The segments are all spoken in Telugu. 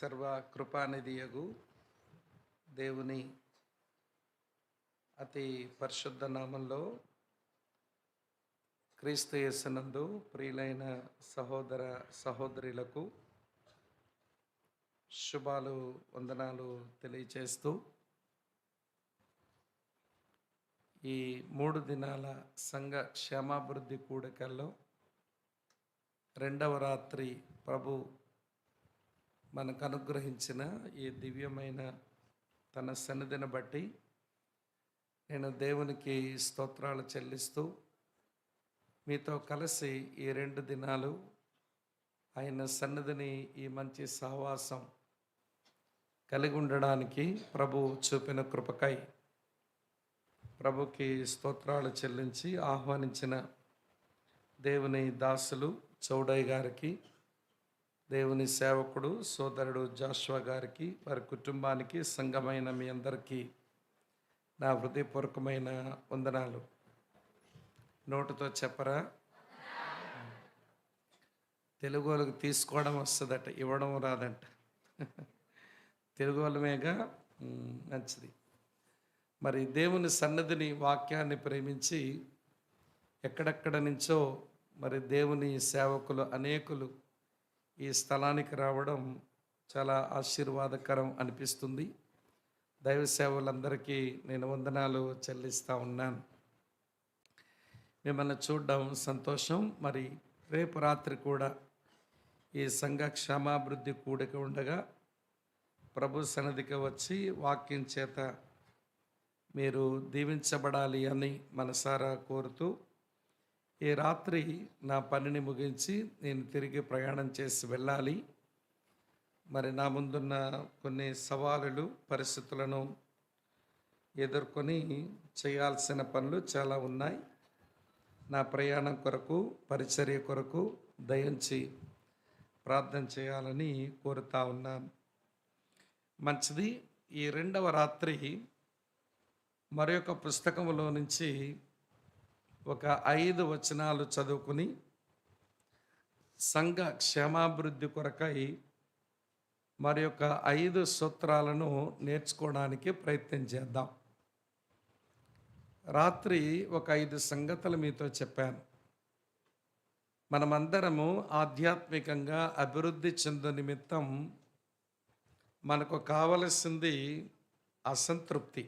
సర్వ కృపానిధియగు దేవుని అతి పరిశుద్ధ నామంలో క్రీస్తు యేసునందు ప్రియులైన సహోదర సహోదరులకు శుభాలు వందనాలు తెలియచేస్తూ ఈ 3 దినాల సంఘ క్షేమాభివృద్ధి కూడికల్లో రెండవ రాత్రి ప్రభు మనకు అనుగ్రహించిన ఈ దివ్యమైన తన సన్నిధిని బట్టి నేను దేవునికి స్తోత్రాలు చెల్లిస్తూ మీతో కలిసి ఈ 2 దినాలు ఆయన సన్నిధిని ఈ మంచి సహవాసం కలిగి ఉండడానికి ప్రభు చూపిన కృపకై ప్రభుకి స్తోత్రాలు చెల్లించి ఆహ్వానించిన దేవుని దాసులు చౌడయ్య గారికి, దేవుని సేవకుడు సోదరుడు జాషువా గారికి, వారి కుటుంబానికి, సంఘమైన మీ అందరికీ నా హృదయపూర్వకమైన వందనాలు. నోటుతో చెప్పరా? తెలుగు వాళ్ళకి తీసుకోవడం వస్తుందట, ఇవ్వడం రాదంట. తెలుగు వాళ్ళమేగా, మంచిది. మరి దేవుని సన్నిధిని, వాక్యాన్ని ప్రేమించి ఎక్కడెక్కడ నుంచో మరి దేవుని సేవకులు అనేకులు ఈ స్థలానికి రావడం చాలా ఆశీర్వాదకరం అనిపిస్తుంది. దైవ సేవలందరికీ నేను వందనాలు చెల్లిస్తూ ఉన్నాను. మిమ్మల్ని చూడడం సంతోషం. మరి రేపు రాత్రి కూడా ఈ సంఘ క్షేమాభివృద్ధి కూడిక ఉండగా ప్రభు సన్నిధికి వచ్చి వాక్యం చేత మీరు దీవించబడాలి అని మనసారా కోరుతూ ఈ రాత్రి నా పనిని ముగించి నేను తిరిగి ప్రయాణం చేసి వెళ్ళాలి. మరి నా ముందున్న కొన్ని సవాలులు, పరిస్థితులను ఎదుర్కొని చేయాల్సిన పనులు చాలా ఉన్నాయి. నా ప్రయాణం కొరకు, పరిచర్య కొరకు దయించి ప్రార్థన చేయాలని కోరుతా ఉన్నాను. మంచిది. ఈ 2వ రాత్రి మరొక పుస్తకంలో నుంచి ఒక 5 వచనాలు చదువుకుని సంఘ క్షేమాభివృద్ధి కొరకై మరి యొక్క 5 సూత్రాలను నేర్చుకోవడానికి ప్రయత్నం చేద్దాం. రాత్రి ఒక 5 సంగతులు మీతో చెప్పాను. మనమందరము ఆధ్యాత్మికంగా అభివృద్ధి చెందు నిమిత్తం మనకు కావలసింది అసంతృప్తి.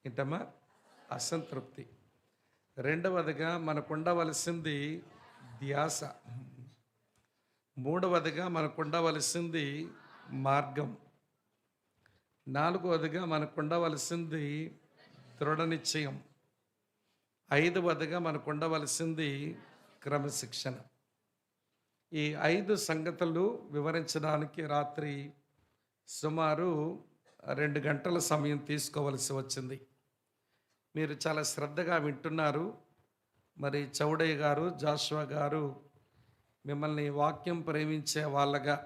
ఏంటమ్మా? అసంతృప్తి. రెండవదిగా మనకు ఉండవలసింది ధ్యాస. మూడవదిగా మనకు ఉండవలసింది మార్గం. నాలుగవదిగా మనకు ఉండవలసింది దృఢ నిశ్చయం. 5వదిగా మనకు ఉండవలసింది క్రమశిక్షణ. ఈ 5 సంగతులు వివరించడానికి రాత్రి సుమారు 2 గంటల సమయం తీసుకోవలసి వచ్చింది. మీరు చాలా శ్రద్ధగా వింటున్నారు. మరి చౌడయ్య గారు, జాషువా గారు మిమ్మల్ని వాక్యం ప్రేమించే వాళ్ళగా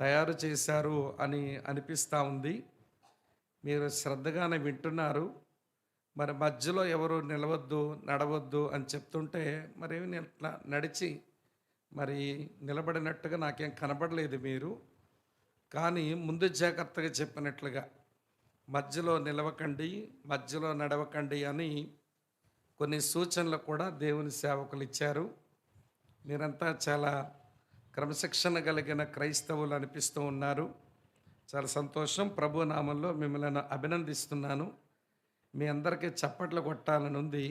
తయారు చేశారు అని అనిపిస్తూ ఉంది. మీరు శ్రద్ధగానే వింటున్నారు. మరి మధ్యలో ఎవరు నిలవద్దు, నడవద్దు అని చెప్తుంటే మరేమి నడిచి మరి నిలబడినట్టుగా నాకేం కనబడలేదు మీరు. కానీ ముందు జాగ్రత్తగా చెప్పినట్లుగా మధ్యలో నిలవకండి, మధ్యలో నడవకండి అని కొన్ని సూచనలు కూడా దేవుని సేవకులు ఇచ్చారు. మీరంతా చాలా క్రమశిక్షణ కలిగిన క్రైస్తవులు అనిపిస్తూ ఉన్నారు. చాలా సంతోషం. ప్రభు నామంలో మిమ్మల్ని అభినందిస్తున్నాను. మీ అందరికీ చప్పట్లు కొట్టాలని ఉంది.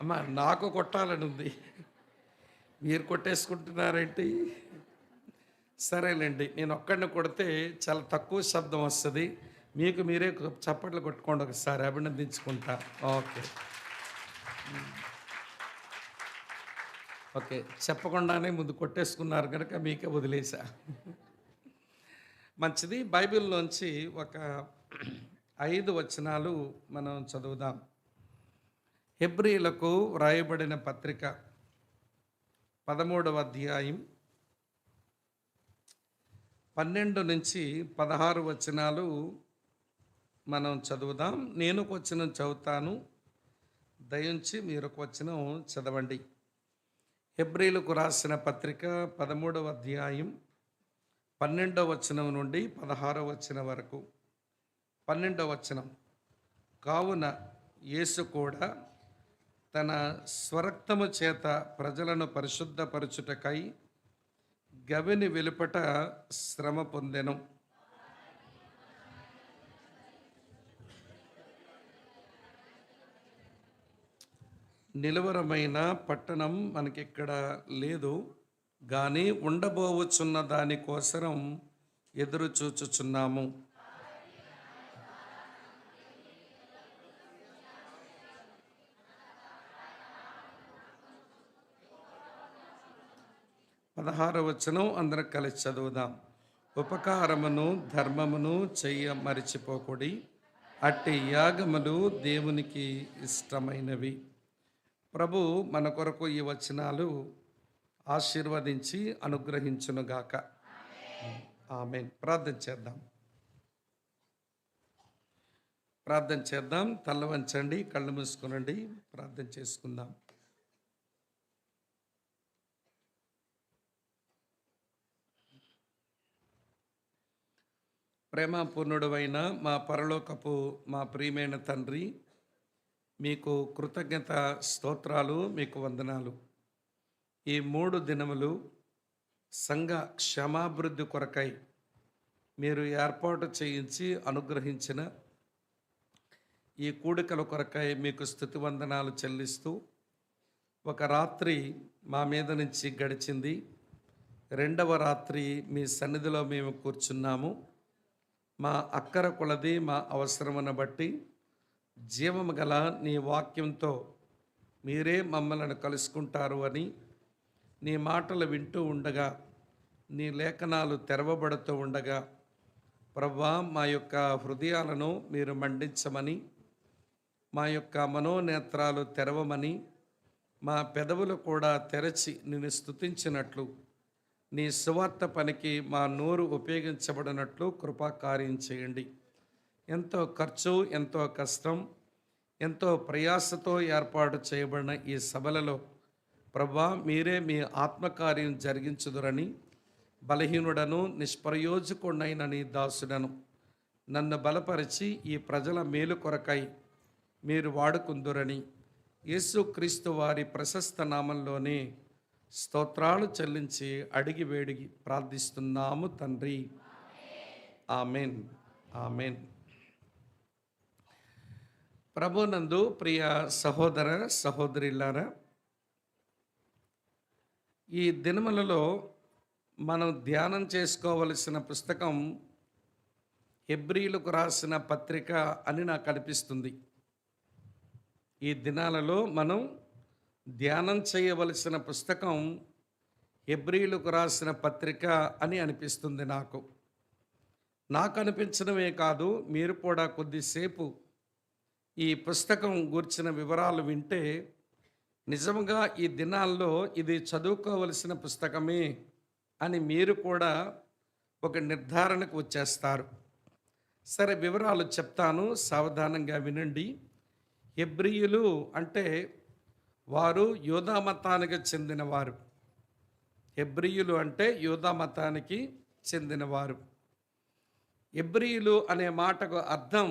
అమ్మా, నాకు కొట్టాలని ఉంది. మీరు కొట్టేసుకుంటున్నారేంటి? సరేలేండి, నేను ఒక్కడిని కొడితే చాలా తక్కువ శబ్దం వస్తుంది. మీకు మీరే చప్పట్లు కొట్టుకోండి, ఒకసారి అభినందించుకుంటా. ఓకే ఓకే, చెప్పకుండానే ముందు కొట్టేసుకున్నారు కనుక మీకే వదిలేసా. మంచిది. బైబిల్లోంచి ఒక 5 వచనాలు మనం చదువుదాం. హెబ్రీయులకు వ్రాయబడిన పత్రిక 13వ అధ్యాయం 12 నుంచి 16 వచనాలు మనం చదువుదాం. నేను ఒక వచనం చదువుతాను, దయించి మీరు ఒక వచనం చదవండి. హెబ్రీలకు రాసిన పత్రిక 13వ అధ్యాయం 12వ వచనం నుండి 16వ వచనం వరకు. 12వ వచనం, కావున యేసు కూడా తన స్వరక్తము చేత ప్రజలను పరిశుద్ధపరచుటకై గవిని వెలుపట శ్రమ పొందెను. నిలువరమైన పట్టణం మనకిక్కడ లేదు, కానీ ఉండబోవచ్చున్న దానికోసం ఎదురు చూచుచున్నాము. పదహారవ వచనం అందరం కలిసి చదువుదాం. ఉపకారమును ధర్మమును చెయ్య మరిచిపోకుడి, అట్టి యాగములు దేవునికి ఇష్టమైనవి. ప్రభు మన కొరకు ఈ వచనాలు ఆశీర్వదించి అనుగ్రహించునుగాక. ఆమేన్. ప్రార్థన చేద్దాం. తల వంచండి, కళ్ళు మూసుకునండి, ప్రార్థన చేసుకుందాం. ప్రేమపూర్ణుడైన మా పరలోకపు మా ప్రియమైన తండ్రి, మీకు కృతజ్ఞత స్తోత్రాలు, మీకు వందనాలు. ఈ 3 దినములు సంఘ క్షమాభివృద్ధి కొరకై మీరు ఏర్పాటు చేయించి అనుగ్రహించిన ఈ కూడికల కొరకై మీకు స్తుతి వందనాలు చెల్లిస్తూ, ఒక రాత్రి మా మీద నుంచి గడిచింది, 2వ రాత్రి మీ సన్నిధిలో మేము కూర్చున్నాము. మా అక్కర కొలది మా అవసరమును బట్టి జీవము గల నీ వాక్యంతో మీరే మమ్మల్ని కలుసుకుంటారు అని నీ మాటలు వింటూ ఉండగా, నీ లేఖనాలు తెరవబడుతూ ఉండగా, ప్రభువా మా యొక్క హృదయాలను మీరు మండించమని, మా యొక్క మనోనేత్రాలు తెరవమని, మా పెదవులు కూడా తెరచి నిన్ను స్తుతించినట్లు, నీ సువార్త పనికి మా నోరు ఉపయోగించబడినట్లు కృపాకార్యం చేయండి. ఎంతో ఖర్చు, ఎంతో కష్టం, ఎంతో ప్రయాసతో ఏర్పాటు చేయబడిన ఈ సభలలో ప్రభువా మీరే మీ ఆత్మకార్యం జరిగించుదురని, బలహీనుడను నిష్ప్రయోజకుడైన నీ దాసుడను నన్ను బలపరిచి ఈ ప్రజల మేలు కొరకై మీరు వాడుకుందురని యేసుక్రీస్తు వారి ప్రశస్త నామంలోనే స్తోత్రాలు చెల్లించి అడిగి వేడిగి ప్రార్థిస్తున్నాము తండ్రి. ఆమెన్. ఆమెన్. ప్రభునందు ప్రియ సహోదర సహోదరులారా, ఈ దినములలో మనం ధ్యానం చేసుకోవలసిన పుస్తకం హెబ్రీలకు రాసిన పత్రిక అని నాకు అనిపిస్తుంది. ఈ దినాలలో మనం ధ్యానం చేయవలసిన పుస్తకం హెబ్రీలకు రాసిన పత్రిక అని అనిపిస్తుంది. నాకు అనిపించడమే కాదు, మీరు కూడా కొద్దిసేపు ఈ పుస్తకం గూర్చిన వివరాలు వింటే నిజంగా ఈ దినాల్లో ఇది చదువుకోవలసిన పుస్తకమే అని మీరు కూడా ఒక నిర్ధారణకు వచ్చేస్తారు. సరే, వివరాలు చెప్తాను, సావధానంగా వినండి. హెబ్రీయులు అంటే వారు యూదా మతానికి చెందినవారు. హెబ్రీయులు అంటే యూదా మతానికి చెందినవారు. హెబ్రీయులు అనే మాటకు అర్థం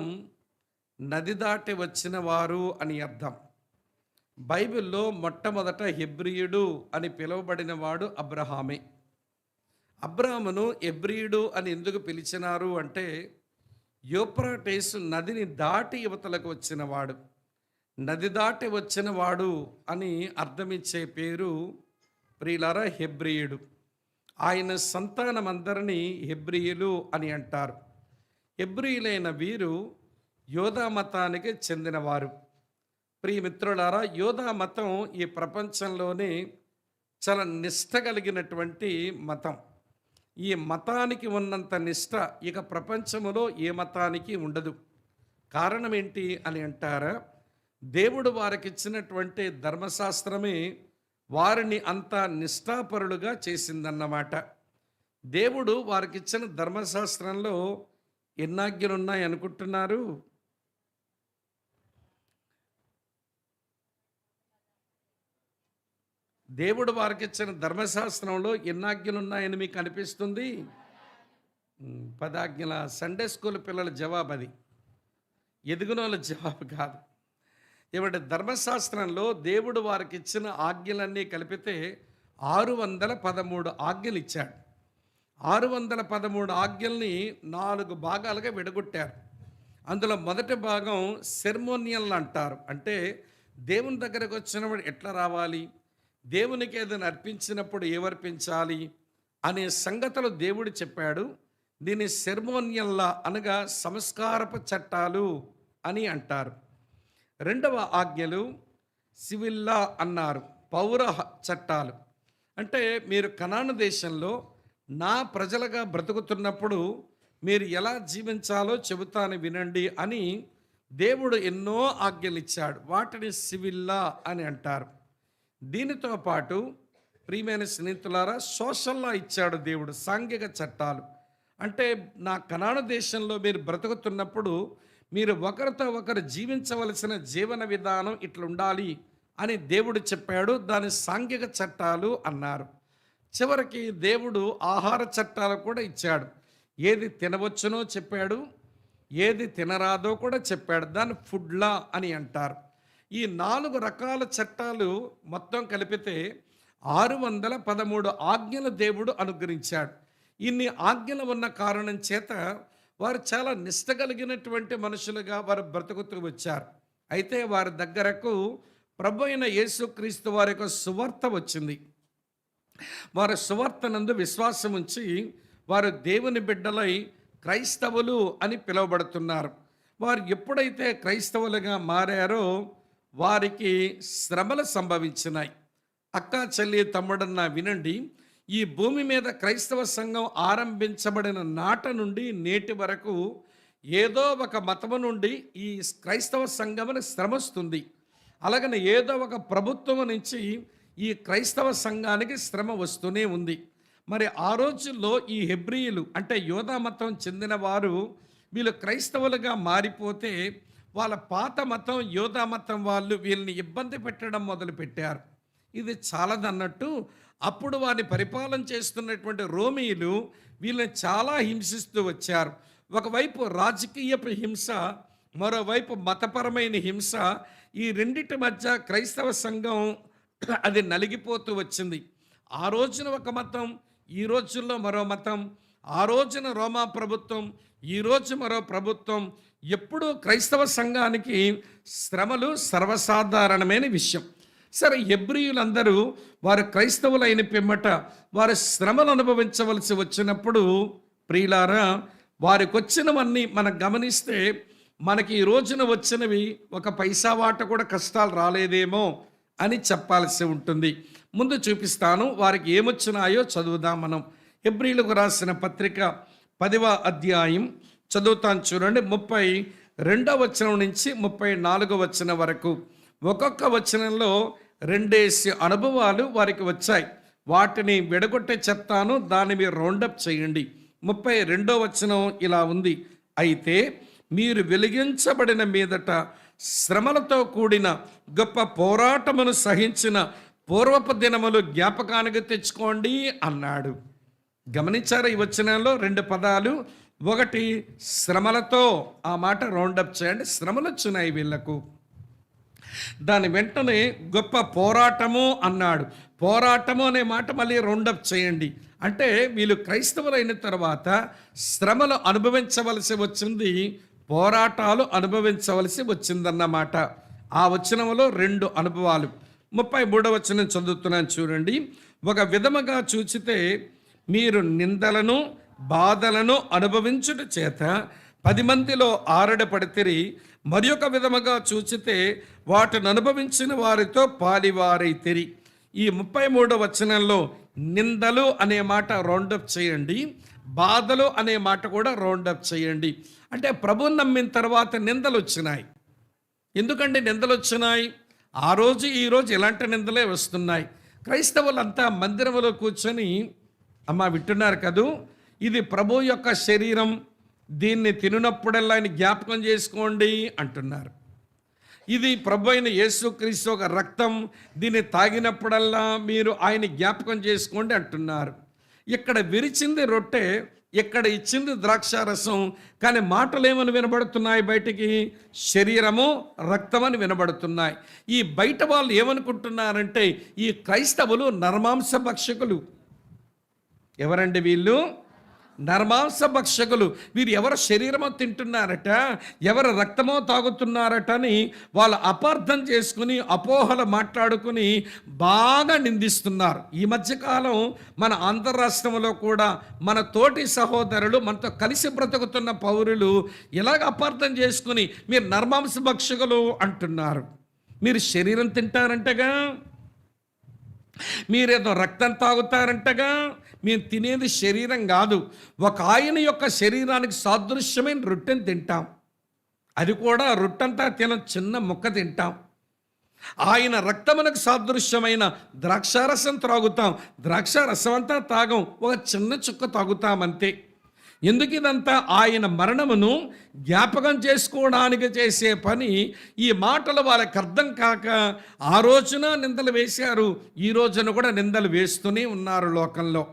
నది దాటి వచ్చిన వారు అని అర్థం. బైబిల్లో మొట్టమొదట హెబ్రీయుడు అని పిలువబడిన వాడు అబ్రహామే. అబ్రాహామును హెబ్రీయుడు అని ఎందుకు పిలిచినారు అంటే, యూఫ్రటీసు నదిని దాటి యువతలకు వచ్చినవాడు, నది దాటి వచ్చినవాడు అని అర్థమిచ్చే పేరు ప్రియులారా హెబ్రీయుడు. ఆయన సంతానమందరినీ హెబ్రీయులు అని అంటారు. హెబ్రీయులైన వీరు యూదా మతానికి చెందినవారు. ప్రియమిత్రులారా, యూదా మతం ఈ ప్రపంచంలోనే చాలా నిష్ట కలిగినటువంటి మతం. ఈ మతానికి ఉన్నంత నిష్ట ఇక ప్రపంచంలో ఏ మతానికి ఉండదు. కారణం ఏంటి అని అంటారా, దేవుడు వారికి ఇచ్చినటువంటి ధర్మశాస్త్రమే వారిని అంత నిష్ఠాపరులుగా చేసిందన్నమాట. దేవుడు వారికి ఇచ్చిన ధర్మశాస్త్రంలో ఎన్ని ఆజ్ఞలు ఉన్నాయి అనుకుంటున్నారు? దేవుడు వారికి ఇచ్చిన ధర్మశాస్త్రంలో ఎన్ని ఆజ్ఞలు ఉన్నాయని మీకు అనిపిస్తుంది? 10 ఆజ్ఞల. సండే స్కూల్ పిల్లల జవాబు అది, ఎదుగునోళ్ళ జవాబు కాదు. ఏమంటే ధర్మశాస్త్రంలో దేవుడు వారికి ఇచ్చిన ఆజ్ఞలన్నీ కలిపితే 613 ఆజ్ఞలు ఇచ్చాడు. 613 ఆజ్ఞల్ని 4 భాగాలుగా విడగొట్టారు. అందులో మొదటి భాగం సెర్మోనియల్ అంటారు. అంటే దేవుని దగ్గరకు వచ్చినప్పుడు ఎట్లా రావాలి, దేవునికి ఏదైనా అర్పించినప్పుడు ఏమర్పించాలి అనే సంగతులు దేవుడు చెప్పాడు. దీన్ని సెర్మోనియల్లా అనగా సంస్కారపు చట్టాలు అని అంటారు. రెండవ ఆజ్ఞలు సివిల్లా అన్నారు, పౌర చట్టాలు. అంటే మీరు కనాను దేశంలో నా ప్రజలుగా బ్రతుకుతున్నప్పుడు మీరు ఎలా జీవించాలో చెబుతాను వినండి అని దేవుడు ఎన్నో ఆజ్ఞలు ఇచ్చాడు. వాటిని సివిల్లా అని అంటారు. దీనితో పాటు ప్రియమైన స్నేహితులారా, సోషల్లా ఇచ్చాడు దేవుడు, సాంఘిక చట్టాలు. అంటే నా కనాను దేశంలో మీరు బ్రతుకుతున్నప్పుడు మీరు ఒకరితో ఒకరు జీవించవలసిన జీవన విధానం ఇట్లా ఉండాలి అని దేవుడు చెప్పాడు. దాని సాంఘిక చట్టాలు అన్నారు. చివరికి దేవుడు ఆహార చట్టాలు కూడా ఇచ్చాడు. ఏది తినవచ్చునో చెప్పాడు, ఏది తినరాదో కూడా చెప్పాడు. దాన్ని ఫుడ్లా అని అంటారు. ఈ 4 రకాల చట్టాలు మొత్తం కలిపితే 613 ఆజ్ఞలు దేవుడు అనుగ్రహించాడు. ఇన్ని ఆజ్ఞలు ఉన్న కారణం చేత వారు చాలా నిష్ట కలిగినటువంటి మనుషులుగా వారు బ్రతుకుతూ వచ్చారు. అయితే వారి దగ్గరకు ప్రభు అయిన యేసుక్రీస్తు వారి యొక్క సువార్త వచ్చింది. వారి సువార్తనందు విశ్వాసం ఉంచి వారు దేవుని బిడ్డలై క్రైస్తవులు అని పిలువబడుతున్నారు. వారు ఎప్పుడైతే క్రైస్తవులుగా మారారో వారికి శ్రమలు సంభవించినాయి. అక్క చెల్లి తమ్ముడన్న వినండి, ఈ భూమి మీద క్రైస్తవ సంఘం ఆరంభించబడిన నాట నుండి నేటి వరకు ఏదో ఒక మతము నుండి ఈ క్రైస్తవ సంఘమును శ్రమ వస్తుంది. అలాగనే ఏదో ఒక ప్రభుత్వం నుంచి ఈ క్రైస్తవ సంఘానికి శ్రమ వస్తూనే ఉంది. మరి ఆ రోజుల్లో ఈ హెబ్రీయులు అంటే యోధా మతం చెందిన వారు వీళ్ళు క్రైస్తవులుగా మారిపోతే వాళ్ళ పాత మతం యోధా మతం వాళ్ళు వీళ్ళని ఇబ్బంది పెట్టడం మొదలుపెట్టారు. ఇది చాలదన్నట్టు అప్పుడు వారిని పరిపాలన చేస్తున్నటువంటి రోమీయులు వీళ్ళని చాలా హింసిస్తూ వచ్చారు. ఒకవైపు రాజకీయపు హింస, మరోవైపు మతపరమైన హింస, ఈ రెండిటి మధ్య క్రైస్తవ సంఘం అది నలిగిపోతూ వచ్చింది. ఆ రోజున ఒక మతం, ఈ రోజుల్లో మరో మతం. ఆ రోజున రోమా ప్రభుత్వం, ఈరోజు మరో ప్రభుత్వం. ఎప్పుడూ క్రైస్తవ సంఘానికి శ్రమలు సర్వసాధారణమైన విషయం. సరే, హెబ్రీయులందరూ వారు క్రైస్తవులైన పిమ్మట వారు శ్రమలు అనుభవించవలసి వచ్చినప్పుడు ప్రియులారా, వారికి వచ్చినవన్నీ మనం గమనిస్తే మనకి ఈ రోజున వచ్చినవి ఒక పైసా వాట కూడా కష్టాలు రాలేదేమో అని చెప్పాల్సి ఉంటుంది. ముందు చూపిస్తాను, వారికి ఏమొచ్చినాయో చదువుదాం మనం. హెబ్రీయులకు రాసిన పత్రిక 10వ అధ్యాయం చదువుతాను చూడండి. 32వ వచనం నుంచి 34వ వచనం వరకు. ఒక్కొక్క వచనంలో 2 అనుభవాలు వారికి వచ్చాయి. వాటిని విడగొట్టే చెప్తాను, దాన్ని మీరు రౌండప్ చేయండి. 32వ వచనం ఇలా ఉంది: అయితే మీరు వెలిగించబడిన మీదట శ్రమలతో కూడిన గొప్ప పోరాటమును సహించిన పూర్వపు దినములు జ్ఞాపకానికి తెచ్చుకోండి అన్నాడు. గమనించారా? ఈ వచనంలో 2 పదాలు. ఒకటి శ్రమలతో, ఆ మాట రౌండప్ చేయండి. శ్రమలు వచ్చినాయి వీళ్లకు. దాని వెంటనే గొప్ప పోరాటము అన్నాడు. పోరాటము అనే మాట మళ్ళీ రౌండప్ చేయండి. అంటే వీళ్ళు క్రైస్తవులైన తర్వాత శ్రమలు అనుభవించవలసి వచ్చింది, పోరాటాలు అనుభవించవలసి వచ్చిందన్నమాట. ఆ వచనంలో 2 అనుభవాలు. 33వ వచనం చదువుతున్నాను చూడండి. ఒక విధముగా చూచితే మీరు నిందలను బాధలను అనుభవించుట చేత 10 మందిలో ఆరడపడితిరి. మరి ఒక విధముగా చూచితే వాటిని అనుభవించిన వారితో పాలివారైతిరి. ఈ 33వ వచనంలో నిందలు అనే మాట రౌండప్ చేయండి, బాధలు అనే మాట కూడా రౌండప్ చేయండి. అంటే ప్రభువుని నమ్మిన తర్వాత నిందలు వచ్చినాయి. ఎందుకంటే నిందలు వచ్చినాయి? ఆ రోజు ఈ రోజు ఇలాంటి నిందలే వస్తున్నాయి. క్రైస్తవులంతా మందిరంలో కూర్చొని, అమ్మ వింటున్నారు కదూ, ఇది ప్రభు యొక్క శరీరం, దీన్ని తినప్పుడల్లా ఆయన జ్ఞాపకం చేసుకోండి అంటున్నారు. ఇది ప్రభు అయిన యేసుక్రీస్తు ఒక రక్తం, దీన్ని తాగినప్పుడల్లా మీరు ఆయన జ్ఞాపకం చేసుకోండి అంటున్నారు. ఇక్కడ విరిచింది రొట్టె, ఇక్కడ ఇచ్చింది ద్రాక్షారసం, కానీ మాటలు ఏమని వినబడుతున్నాయి బయటికి? శరీరము రక్తమని వినబడుతున్నాయి. ఈ బయట వాళ్ళు ఏమనుకుంటున్నారంటే ఈ క్రైస్తవులు నరమాంస భక్షకులు. ఎవరండి వీళ్ళు? నరమాంస భక్షకులు. వీరు ఎవరు శరీరమో తింటున్నారట, ఎవరు రక్తమో తాగుతున్నారట అని వాళ్ళు అపార్థం చేసుకుని అపోహలు మాట్లాడుకుని బాగా నిందిస్తున్నారు. ఈ మధ్యకాలం మన ఆంధ్ర రాష్ట్రంలో కూడా మన తోటి సహోదరులు, మనతో కలిసి బ్రతుకుతున్న పౌరులు ఇలాగ అపార్థం చేసుకుని మీరు నరమాంస భక్షకులు అంటున్నారు. మీరు శరీరం తింటారంటగా, మీరేదో రక్తం తాగుతారంటగా. మేము తినేది శరీరం కాదు, ఒక ఆయన యొక్క శరీరానికి సాదృశ్యమైన రొట్టెని తింటాం. అది కూడా రొట్టంతా చిన్న ముక్క తింటాం. ఆయన రక్తమునకు సాదృశ్యమైన ద్రాక్షారసం త్రాగుతాం. ద్రాక్షారసం అంతా తాగం, ఒక చిన్న చుక్క తాగుతామంతే. ఎందుకు ఇదంతా? ఆయన మరణమును జ్ఞాపకం చేసుకోవడానికి చేసే పని. ఈ మాటలు వాళ్ళకి అర్థం కాక ఆ రోజున నిందలు వేశారు, ఈ రోజున కూడా నిందలు వేస్తూనే ఉన్నారు లోకంలో.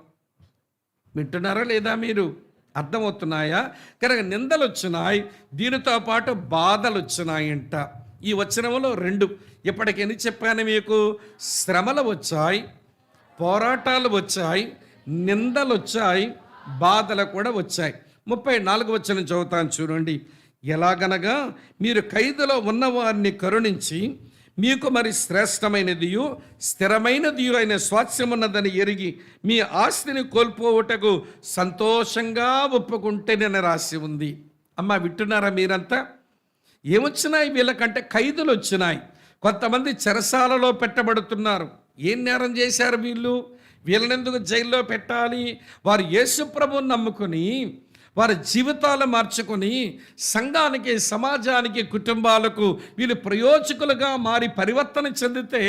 వింటున్నారా లేదా? మీరు అర్థమవుతున్నాయా? కనుక నిందలు వచ్చినాయి, దీనితో పాటు బాధలు వచ్చినాయంట. ఈ వచనంలో 2 ఇప్పటికి ఎన్ని చెప్పాను మీకు? శ్రమలు వచ్చాయి, పోరాటాలు వచ్చాయి, నిందలు వచ్చాయి, బాధలు కూడా వచ్చాయి. 34 వచనం చదువుతాను చూడండి. ఎలాగనగా మీరు ఖైదులో ఉన్నవారిని కరుణించి మీకు మరి శ్రేష్టమైనదియు స్థిరమైనదియు అయిన స్వాస్థ్యమున్నదని ఎరిగి మీ ఆస్తిని కోల్పోవుటకు సంతోషంగా ఒప్పుకుంటేనని రాసి ఉంది. అమ్మ వింటున్నారా మీరంతా? ఏమొచ్చినాయి వీళ్ళకంటే? ఖైదులు వచ్చినాయి. కొంతమంది చెరసాలలో పెట్టబడుతున్నారు. ఏం నేరం చేశారు వీళ్ళు? వీళ్ళనెందుకు జైల్లో పెట్టాలి? వారు యేసు ప్రభువుని నమ్ముకొని వారి జీవితాలు మార్చుకొని సంఘానికి, సమాజానికి, కుటుంబాలకు వీళ్ళు ప్రయోజకులుగా మారి పరివర్తన చెందితే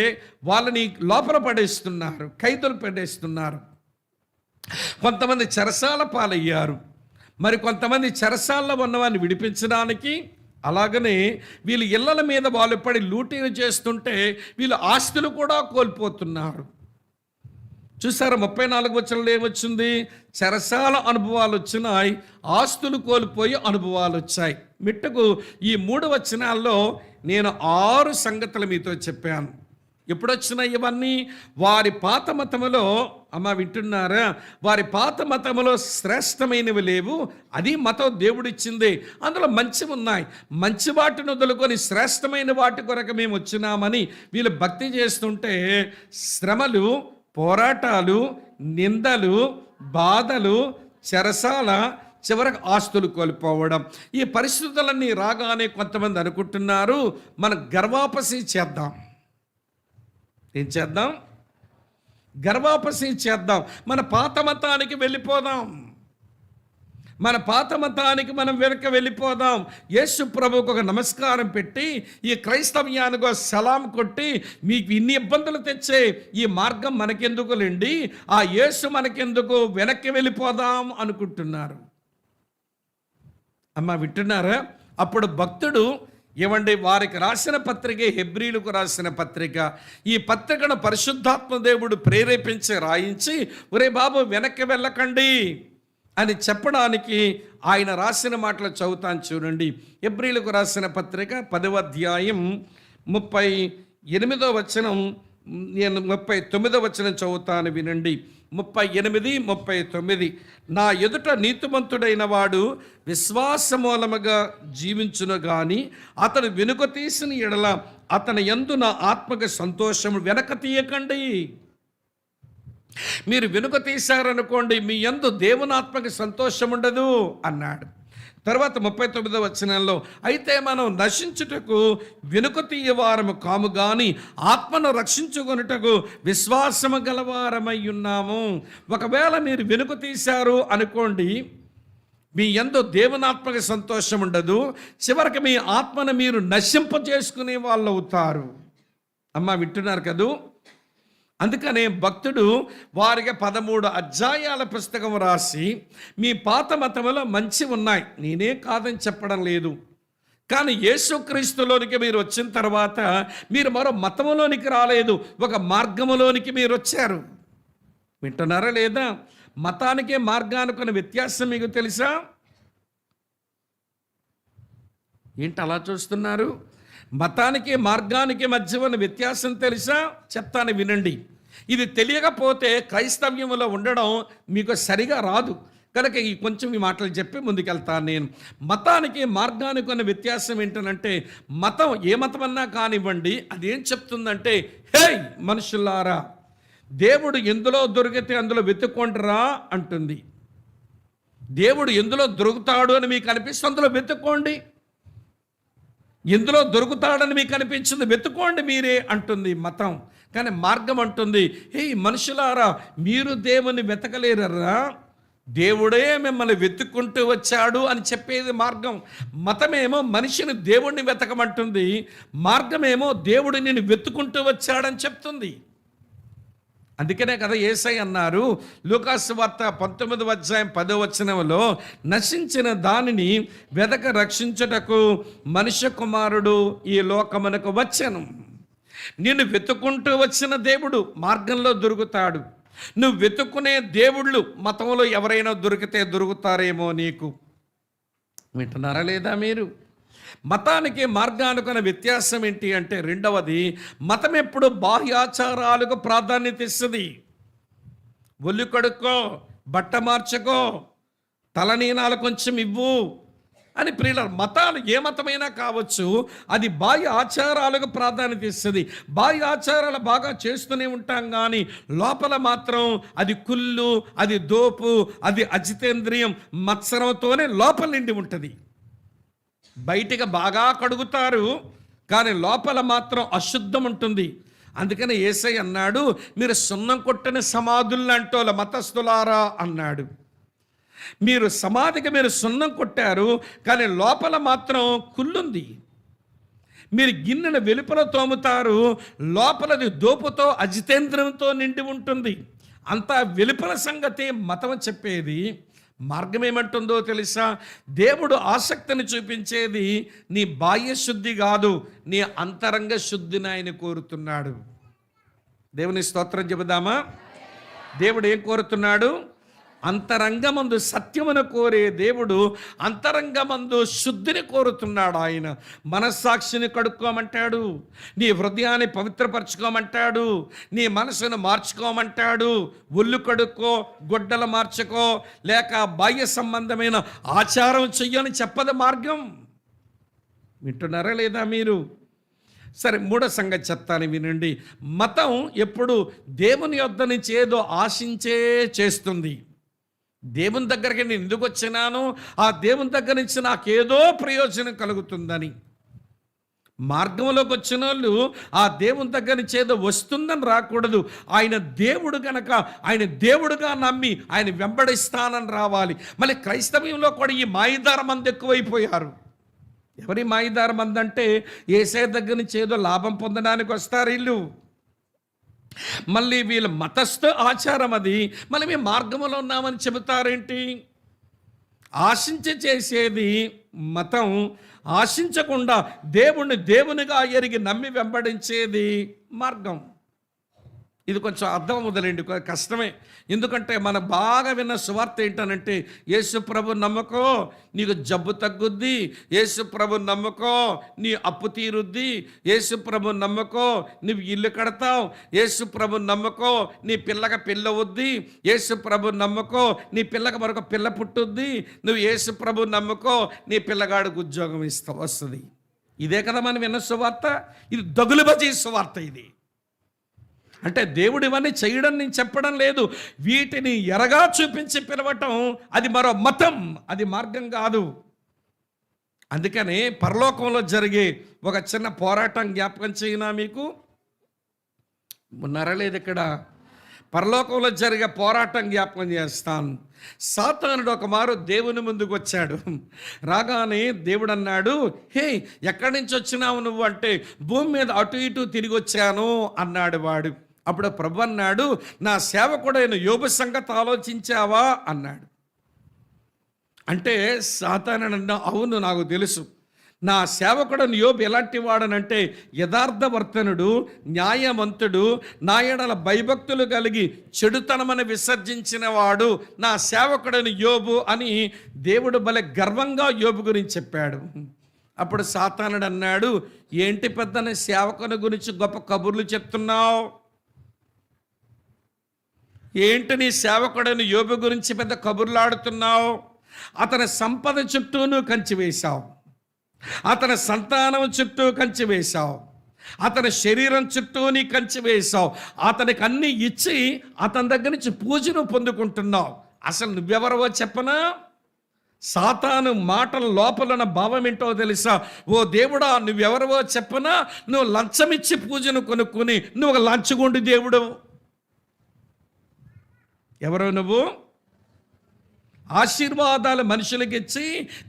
వాళ్ళని లోపల పడేస్తున్నారు, ఖైదులు పడేస్తున్నారు. కొంతమంది చెరసాల పాలయ్యారు, మరి కొంతమంది చెరసాల్లో ఉన్నవారిని విడిపించడానికి. అలాగనే వీళ్ళు ఇళ్ళల మీద వాళ్ళు పడి లూటీలు చేస్తుంటే వీళ్ళు ఆస్తులు కూడా కోల్పోతున్నారు. చూసారా? 34 వచనంలో ఏమొచ్చింది? చెరసాల అనుభవాలు వచ్చినాయి, ఆస్తులు కోల్పోయి అనుభవాలు వచ్చాయి. మిట్టకు ఈ 3 వచనాల్లో నేను 6 సంగతులు మీతో చెప్పాను. ఎప్పుడొచ్చినాయి ఇవన్నీ? వారి పాత మతములో, అమ్మ వింటున్నారా? వారి పాత మతములో శ్రేష్టమైనవి లేవు, అది మతం దేవుడిచ్చింది, అందులో మంచివి ఉన్నాయి. మంచి వాటిని వదులుకొని శ్రేష్టమైన వాటి కొరకు మేము వచ్చినామని వీళ్ళు భక్తి చేస్తుంటే శ్రమలు, పోరాటాలు, నిందలు, బాధలు, చెరసాల, చివరికి ఆస్తులు కోల్పోవడం. ఈ పరిస్థితులన్నీ రాగానే కొంతమంది అనుకుంటున్నారు మనం గర్వాపసి చేద్దాం. ఏం చేద్దాం? గర్వాపసి చేద్దాం. మన పాత మతానికి వెళ్ళిపోదాం, మన పాత మతానికి మనం వెనక వెళ్ళిపోదాం. యేసు ప్రభువుకు ఒక నమస్కారం పెట్టి ఈ క్రైస్తవ్యానికి సలాం కొట్టి మీకు ఇన్ని ఇబ్బందులు తెచ్చే ఈ మార్గం మనకెందుకులేండి, ఆ యేసు మనకెందుకు, వెనక్కి వెళ్ళిపోదాం అనుకుంటున్నారు. అమ్మ వింటున్నారా? అప్పుడు భక్తుడు ఏమండి వారికి రాసిన పత్రిక, హెబ్రీలకు రాసిన పత్రిక, ఈ పత్రికను పరిశుద్ధాత్మ దేవుడు ప్రేరేపించి రాయించి ఒరే బాబు వెనక్కి వెళ్ళకండి అని చెప్పడానికి ఆయన రాసిన మాటలు చదువుతాను చూడండి. హెబ్రీలకు రాసిన పత్రిక 10వ అధ్యాయం 38వ వచనం, నేను 39వ వచనం చదువుతాను వినండి. 38, 39. నా ఎదుట నీతిమంతుడైన వాడు విశ్వాస మూలముగా జీవించును గాని అతను వెనుక తీసిన ఎడల అతని యందు నా ఆత్మక సంతోషము వెనక తీయకండి. మీరు వెనుక తీశారనుకోండి, మీ యందు దేవునాత్మకి సంతోషం ఉండదు అన్నాడు. తర్వాత 39వ వచనంలో అయితే మనం నశించుటకు వెనుక తీయవారము కాము గాని ఆత్మను రక్షించుకొనుటకు విశ్వాసము గలవారమై ఉన్నాము. ఒకవేళ మీరు వెనుక తీశారు అనుకోండి, మీ యందు దేవునాత్మక సంతోషం ఉండదు, చివరికి మీ ఆత్మను మీరు నశింపజేసుకునే వాళ్ళు అవుతారు. అమ్మ వింటున్నారు కదూ? అందుకనే భక్తుడు వారికి 13 అధ్యాయాల పుస్తకం రాసి మీ పాత మతములో మంచి ఉన్నాయి, నేనే కాదని చెప్పడం లేదు, కానీ యేసుక్రీస్తులోనికి మీరు వచ్చిన తర్వాత మీరు మరో మతములోనికి రాలేదు, ఒక మార్గములోనికి మీరు వచ్చారు. వింటున్నారా లేదా? మతానికి మార్గానికి ఉన్న వ్యత్యాసం మీకు తెలుసా? ఏంటి అలా చూస్తున్నారు? మతానికి మార్గానికి మధ్య ఉన్న వ్యత్యాసం తెలుసా? చెప్తాను వినండి. ఇది తెలియకపోతే క్రైస్తవ్యంలో ఉండడం మీకు సరిగా రాదు. కనుక కొంచెం ఈ మాటలు చెప్పి ముందుకెళ్తాను నేను. మతానికి మార్గానికి ఉన్న వ్యత్యాసం ఏంటనంటే, మతం ఏ మతం అన్నా కానివ్వండి, అదేం చెప్తుందంటే, హే మనుషులారా, దేవుడు ఎందులో దొరికితే అందులో వెతుక్కోండిరా అంటుంది. దేవుడు ఎందులో దొరుకుతాడు అని మీకు అనిపిస్తే అందులో వెతుక్కోండి. ఎందులో దొరుకుతాడని మీకు అనిపించింది వెతుక్కోండి మీరే అంటుంది మతం. కానీ మార్గం అంటుంది, హే మనుషులారా, మీరు దేవుని వెతకలేరరా, దేవుడే మిమ్మల్ని వెతుక్కుంటూ వచ్చాడు అని చెప్పేది మార్గం. మతమేమో మనిషిని దేవుడిని వెతకమంటుంది, మార్గమేమో దేవుడు నిన్ను వెతుక్కుంటూ వచ్చాడని చెప్తుంది. అందుకనే కదా యేసయ్య అన్నారు లూకాసు వార్త 19వ అధ్యాయం 10వ వచనంలో, నశించిన దానిని వెదక రక్షించుటకు మనుష్య కుమారుడు ఈ లోకమునకు వచ్చెను. నిన్ను వెతుక్కుంటూ వచ్చిన దేవుడు మార్గంలో దొరుకుతాడు. నువ్వు వెతుక్కునే దేవుళ్ళు మతంలో ఎవరైనా దొరికితే దొరుకుతారేమో నీకు. వింటున్నారా లేదా మీరు? మతానికి మార్గానుకున్న వ్యత్యాసం ఏంటి అంటే, రెండవది, మతం ఎప్పుడు బాహ్యాచారాలకు ప్రాధాన్యత ఇస్తుంది. ఒళ్ళు కడుక్కో, బట్ట మార్చుకో, తలనీనాలు కొంచెం ఇవ్వు అని ప్రియుల మతాలు ఏ మతమైనా కావచ్చు, అది బాహ్య ఆచారాలకు ప్రాధాన్యత ఇస్తుంది. బాహ్య ఆచారాలు బాగా చేస్తూనే ఉంటాం, కానీ లోపల మాత్రం అది కుళ్ళు, అది దోపు, అది అజితేంద్రియం, మత్సరంతోనే లోపల నిండి ఉంటుంది. బయటికి బాగా కడుగుతారు, కానీ లోపల మాత్రం అశుద్ధం ఉంటుంది. అందుకని యేసయ్య అన్నాడు, మీరు సున్నం కొట్టిన సమాధుల్లాంటోళ్ళ మతస్థులారా అన్నాడు. మీరు సమాధికి మీరు సున్నం కొట్టారు, కానీ లోపల మాత్రం కుళ్ళుంది. మీరు గిన్నెను వెలుపల తోముతారు, లోపలది దోపుతో అజితేంద్రంతో నిండి ఉంటుంది. అంతా వెలుపల సంగతి మతం చెప్పేది. మార్గం ఏమంటుందో తెలుసా? దేవుడు ఆసక్తిని చూపించేది నీ బాహ్య శుద్ధి కాదు, నీ అంతరంగ శుద్ధిని ఆయన కోరుతున్నాడు. దేవుని స్తోత్రం చెబుదామా? దేవుడు ఏం కోరుతున్నాడు? అంతరంగమందు సత్యమును కోరే దేవుడు అంతరంగమందు శుద్ధిని కోరుతున్నాడు. ఆయన మనస్సాక్షిని కడుక్కోమంటాడు, నీ హృదయాన్ని పవిత్రపరచుకోమంటాడు, నీ మనసును మార్చుకోమంటాడు. ఒళ్ళు కడుక్కో, గొడ్డలు మార్చుకో, లేక బాహ్య సంబంధమైన ఆచారం చెయ్యని చెప్పదు మార్గం. వింటున్నారా లేదా మీరు? సరే, మూడో సంగతి చెప్తాను వినండి. మతం ఎప్పుడు దేవుని యొద్ద నుంచి ఏదో ఆశించే చేస్తుంది. దేవుని దగ్గరికి నేను ఎందుకు వచ్చినాను, ఆ దేవుని దగ్గర నుంచి నాకేదో ప్రయోజనం కలుగుతుందని. మార్గంలోకి వచ్చిన వాళ్ళు ఆ దేవుని దగ్గర నుంచి ఏదో వస్తుందని రాకూడదు. ఆయన దేవుడు గనక ఆయన దేవుడుగా నమ్మి ఆయన వెంబడిస్తానని రావాలి. మళ్ళీ క్రైస్తవ్యంలో కూడా ఈ మాయిదార మంది ఎక్కువైపోయారు. ఎవరి మాయిదార మంది అంటే, యేసయ్య దగ్గర నుంచి ఏదో లాభం పొందడానికి వస్తారు వీళ్ళు. మళ్ళీ వీళ్ళ మతస్థ ఆచారం అది. మళ్ళీ మేము మార్గంలో ఉన్నామని చెబుతారేంటి? ఆశించి చేసేది మతం, ఆశించకుండా దేవుణ్ణి దేవునిగా ఎరిగి నమ్మి వెంబడించేది మార్గం. ఇది కొంచెం అర్థం మొదలండి, కష్టమే. ఎందుకంటే మనం బాగా విన్న సువార్త ఏంటనంటే, యేసు ప్రభు నమ్మకో నీకు జబ్బు తగ్గుద్ది, యేసు ప్రభు నమ్మకో నీ అప్పు తీరుద్ది, యేసు ప్రభు నమ్మకో నువ్వు ఇల్లు కడతావు, యేసు ప్రభు నమ్మకో నీ పిల్లకి పిల్లవుద్ది, యేసు ప్రభు నమ్మకో నీ పిల్లకి మరొక పిల్ల పుట్టుద్ది, నువ్వు యేసు ప్రభు నమ్మకో నీ పిల్లగాడికి ఉద్యోగం వస్తుంది. ఇదే కదా మనం విన్న సువార్త. ఇది దగులుబజీ సువార్త. ఇది అంటే దేవుడు ఇవన్నీ చేయడం నేను చెప్పడం లేదు, వీటిని ఎరగా చూపించి పిలవటం అది మరో మతం, అది మార్గం కాదు. అందుకని పరలోకంలో జరిగే ఒక చిన్న పోరాటం జ్ఞాపకం చేయనా మీకు? ఉన్నారా లేదు? ఇక్కడ పరలోకంలో జరిగే పోరాటం జ్ఞాపకం చేస్తాను. సాతానుడు ఒక మారు దేవుని ముందుకు వచ్చాడు. రాగానే దేవుడు అన్నాడు, హే ఎక్కడి నుంచి వచ్చినావు నువ్వు అంటే, భూమి మీద అటు ఇటు తిరిగి వచ్చాను అన్నాడు వాడు. అప్పుడు ప్రభు అన్నాడు, నా సేవకుడైన యోబు సంగతి ఆలోచించావా అన్నాడు. అంటే సాతానుడు అన్నా, అవును నాకు తెలుసు, నా సేవకుడని యోబు ఎలాంటి వాడనంటే యథార్థవర్తనుడు, న్యాయవంతుడు, నా ఎడల భయభక్తులు కలిగి చెడుతనమని విసర్జించిన వాడు నా సేవకుడని యోబు అని దేవుడు భలే గర్వంగా యోబు గురించి చెప్పాడు. అప్పుడు సాతానుడు అన్నాడు, ఏంటి పెద్దని సేవకుని గురించి గొప్ప కబుర్లు చెప్తున్నావు? ఏంటి నీ సేవకుడని యోబు గురించి పెద్ద కబుర్లాడుతున్నావు? అతని సంపద చుట్టూ నువ్వు కంచి వేశావు, అతని సంతానం చుట్టూ కంచి వేశావు, అతని శరీరం చుట్టూ నీ కంచి వేశావు, అతనికి అన్ని ఇచ్చి అతని దగ్గర నుంచి పూజను పొందుకుంటున్నావు. అసలు నువ్వెవరవో చెప్పనా? సాతాను మాటల లోపలన భావం ఏంటో తెలుసా? ఓ దేవుడా, నువ్వెవరవో చెప్పనా? నువ్వు లంచమిచ్చి పూజను కొనుక్కుని నువ్వు ఒక లంచగొండి దేవుడు. ఎవరో నువ్వు? ఆశీర్వాదాలు మనుషులకి ఇచ్చి,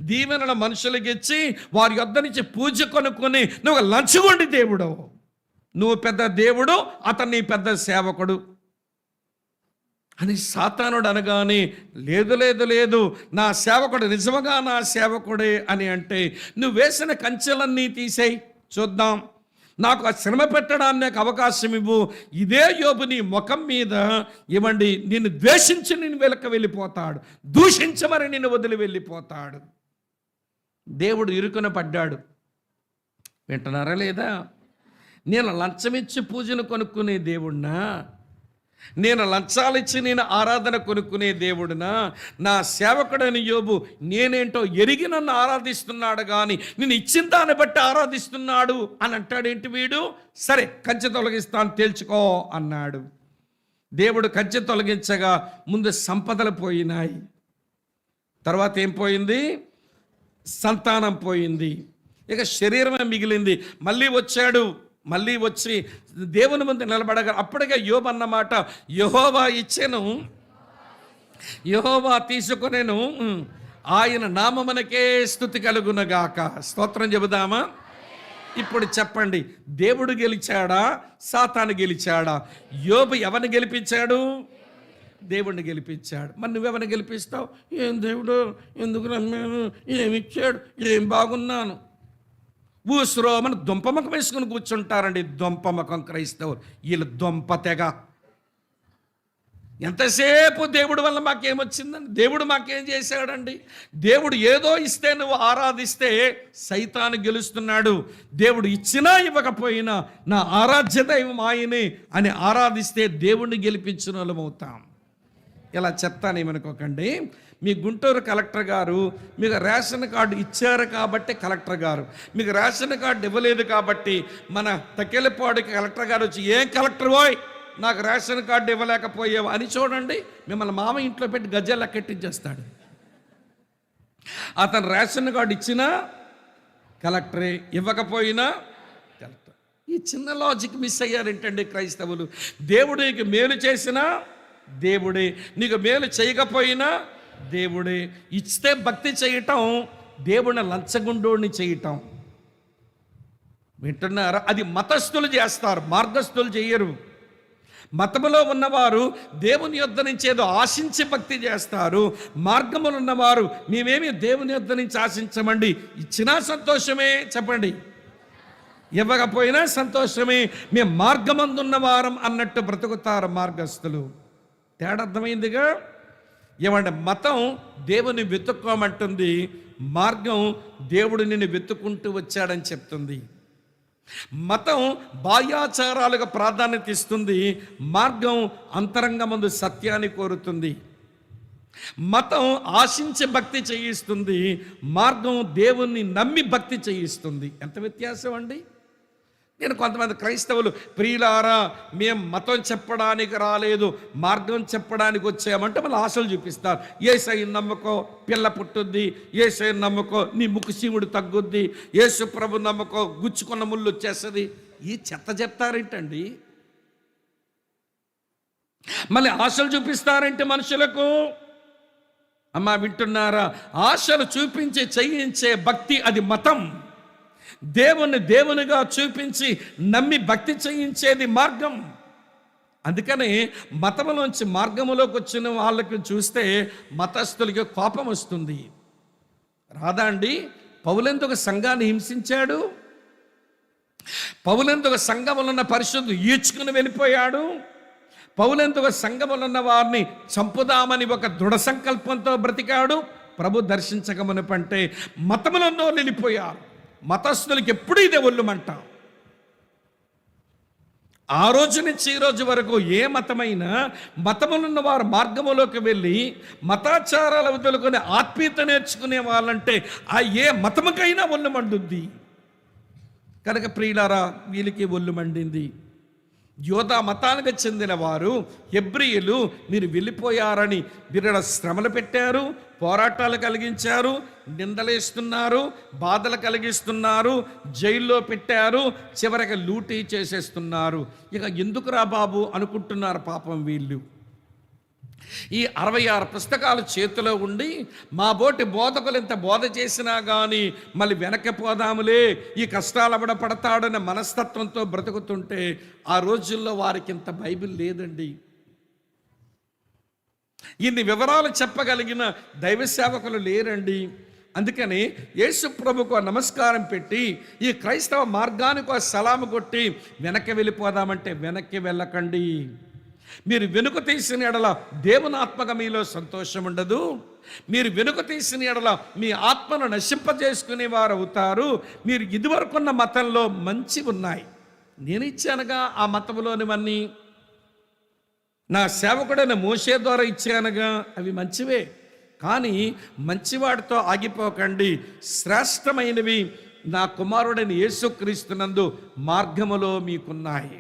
దీవెనల మనుషులకి ఇచ్చి, వారి యొద్ద నుంచి పూజ కొనుక్కొని నువ్వు ఒక లంచగొండి దేవుడు. నువ్వు పెద్ద దేవుడు, అతన్ని పెద్ద సేవకుడు అని సాతానుడు అనగానే, లేదు లేదు లేదు, నా సేవకుడు నిజముగా నా సేవకుడే అని అంటే, నువ్వు వేసిన కంచెలన్నీ తీసేయి చూద్దాం, నాకు ఆ శ్రమ పెట్టడానికి అవకాశం ఇవ్వు. ఇదే యోబు నీ ముఖం మీద ఇవ్వండి, నిన్ను ద్వేషించి నేను వెనక వెళ్ళిపోతాడు, దూషించమని నిన్ను వదిలి వెళ్ళిపోతాడు. దేవుడు ఇరుకున పడ్డాడు. వింటున్నారా లేదా? నేను లంచమిచ్చి పూజను కొనుక్కునే దేవుడినా? నేను లంచాలిచ్చి నేను ఆరాధన కొనుక్కునే దేవుడినా? నా సేవకుడని యోబు నేనేంటో ఎరిగి నన్ను ఆరాధిస్తున్నాడు కానీ నేను ఇచ్చిన దాన్ని బట్టి ఆరాధిస్తున్నాడు అని అంటాడేంటి వీడు? సరే, కంచె తొలగిస్తాను, తేల్చుకో అన్నాడు. దేవుడు కంచె తొలగించగా ముందు సంపదలు పోయినాయి, తర్వాత ఏం పోయింది? సంతానం పోయింది, ఇక శరీరమే మిగిలింది. మళ్ళీ వచ్చి దేవుని ముందు నిలబడగా అప్పటికే యోబు అన్నమాట, యెహోవా ఇచ్చెను, యెహోవా తీసుకొనెను, ఆయన నామమునకే స్తుతి కలుగునగాక. స్తోత్రం చెబుదామా? ఇప్పుడు చెప్పండి, దేవుడు గెలిచాడా, సాతాను గెలిచాడా? యోబు ఎవరిని గెలిపించాడు? దేవుడిని గెలిపించాడు. మరి నువ్వెవరిని గెలిపిస్తావు? ఏం దేవుడు, ఎందుకు నమ్మాను, ఏమిచ్చాడు, ఏం బాగున్నాను. ఊసురోమని దుంపముఖం వేసుకుని కూర్చుంటారండి. దుంపముఖం క్రైస్తవులు, వీళ్ళు దుంప తెగ. ఎంతసేపు దేవుడి వల్ల మాకేమొచ్చిందండి, దేవుడు మాకేం చేశాడండి? దేవుడు ఏదో ఇస్తే నువ్వు ఆరాధిస్తే సైతాను గెలుస్తున్నాడు. దేవుడు ఇచ్చినా ఇవ్వకపోయినా నా ఆరాధ్య దైవం ఆయనే అని ఆరాధిస్తే దేవుణ్ణి గెలిపించిన వాళ్ళం అవుతాం. ఇలా చెప్తానేమనుకోకండి. మీ గుంటూరు కలెక్టర్ గారు మీకు రేషన్ కార్డు ఇచ్చారు కాబట్టి కలెక్టర్ గారు, మీకు రేషన్ కార్డు ఇవ్వలేదు కాబట్టి మన తక్కెలపాడుకి కలెక్టర్ గారు వచ్చి, ఏం కలెక్టర్ పోయ్ నాకు రేషన్ కార్డు ఇవ్వలేకపోయావు అని చూడండి, మిమ్మల్ని మామ ఇంట్లో పెట్టి గజ్జెల్లా కట్టించేస్తాడు. అతను రేషన్ కార్డు ఇచ్చినా కలెక్టరే, ఇవ్వకపోయినా కలెక్టర్. ఈ చిన్న లాజిక్ మిస్ అయ్యారేంటండి క్రైస్తవులు? దేవుడు నీకు మేలు చేసినా దేవుడే, నీకు మేలు చేయకపోయినా దేవుడే. ఇస్తే భక్తి చేయటం, దేవుడిని లంచగుండోడిని చేయటం. వింటున్నారా? అది మతస్థులు చేస్తారు, మార్గస్థులు చేయరు. మతములో ఉన్నవారు దేవుని యొద్ద నుంచి ఏదో ఆశించి భక్తి చేస్తారు. మార్గములు ఉన్నవారు మేమేమి దేవుని యొద్ద నుంచి ఆశించమండి, ఇచ్చినా సంతోషమే, చెప్పండి, ఇవ్వకపోయినా సంతోషమే, మేము మార్గమందున్న వారం అన్నట్టు బ్రతుకుతారు మార్గస్థులు. తేడా అర్థమైందిగా? ఏమంటే మతం దేవుని వెతుక్కోమంటుంది, మార్గం దేవుడు నిన్ను వెతుక్కుంటూ వచ్చాడని చెప్తుంది. మతం బాహ్యాచారాలకు ప్రాధాన్యత ఇస్తుంది, మార్గం అంతరంగమందు సత్యాన్ని కోరుతుంది. మతం ఆశించి భక్తి చేయిస్తుంది, మార్గం దేవుణ్ణి నమ్మి భక్తి చేయిస్తుంది. ఎంత వ్యత్యాసం అండి! నేను కొంతమంది క్రైస్తవులు, ప్రియులారా మేము మతం చెప్పడానికి రాలేదు, మార్గం చెప్పడానికి వచ్చామంటే మళ్ళీ ఆశలు చూపిస్తారు. యేసయ్యను నమ్ముకో పిల్ల పుట్టుద్ది, యేసయ్యను నమ్ముకో నీ ముక్కు సీముడు తగ్గుద్ది, యేసు ప్రభు నమ్ముకో గుచ్చుకున్న ముళ్ళు వచ్చేస్తుంది. ఈ చెత్త చెప్తారేంటండి? మళ్ళీ ఆశలు చూపిస్తారంటే మనుషులకు. అమ్మా వింటున్నారా? ఆశలు చూపించి చేయించే భక్తి అది మతం. దేవుణ్ణి దేవునిగా చూపించి నమ్మి భక్తి చేయించేది మార్గం. అందుకని మతములోంచి మార్గములోకి వచ్చిన వాళ్ళకి చూస్తే మతస్థులకి కోపం వస్తుంది. రాదా అండి? పౌలెందుకు సంఘాన్ని హింసించాడు? పౌలెందుకు సంఘములో ఉన్న పరిశుద్ధులు ఈడ్చుకుని వెళ్ళిపోయాడు? పౌలెందుకు సంఘములో ఉన్న వారిని చంపుదామని ఒక దృఢ సంకల్పంతో బ్రతికాడు? ప్రభు దర్శించకమునుపంటే మతములలో నిలిపోయారు. మతస్థులకి ఎప్పుడు ఇదే ఒళ్ళుమంట. ఆ రోజు నుంచి ఈ రోజు వరకు ఏ మతమైనా మతములున్న వారు మార్గములోకి వెళ్ళి మతాచారాలు వదులుకొని ఆత్మీయత నేర్చుకునే వాళ్ళంటే ఆ ఏ మతముకైనా ఒళ్ళు మండుద్ది. కనుక ప్రియులారా, వీళ్ళకి ఒళ్ళు మండింది. యోధా మతానికి చెందిన వారు హెబ్రీయులు మీరు వెళ్ళిపోయారని వీళ్ళ శ్రమలు పెట్టారు, పోరాటాలు కలిగించారు, నిందలేస్తున్నారు, బాధలు కలిగిస్తున్నారు, జైల్లో పెట్టారు, చివరికి లూటీ చేసేస్తున్నారు. ఇక ఎందుకురా బాబు అనుకుంటున్నారు పాపం వీళ్ళు. ఈ 66 పుస్తకాలు చేతిలో ఉండి మా బోటి బోధకులు ఎంత బోధ చేసినా కానీ మళ్ళీ వెనక్కిపోదాములే, ఈ కష్టాలు అబడ పడతాడనే మనస్తత్వంతో బ్రతుకుతుంటే ఆ రోజుల్లో వారికి ఇంత బైబిల్ లేదండి. ఇన్ని వివరాలు చెప్పగలిగిన దైవ సేవకులు లేరండి. అందుకని యేసు ప్రభుకు నమస్కారం పెట్టి ఈ క్రైస్తవ మార్గానికి సలాము కొట్టి వెనక్కి వెళ్ళిపోదామంటే వెనక్కి వెళ్ళకండి. మీరు వెనుక తీసిన ఎడల దేవుని ఆత్మగా మీలో సంతోషం ఉండదు. మీరు వెనుక తీసిన ఎడల మీ ఆత్మను నశింపజేసుకునే వారు అవుతారు. మీరు ఇదివరకున్న మతంలో మంచి ఉన్నాయి, నేను ఇచ్చానుగా ఆ మతంలోనివన్నీ, నా సేవకుడైన మోషే ద్వారా ఇచ్చానుగా, అవి మంచివే. కానీ మంచివాడితో ఆగిపోకండి. శ్రేష్టమైనవి నా కుమారుడైన యేసుక్రీస్తునందు మార్గములో మీకున్నాయి.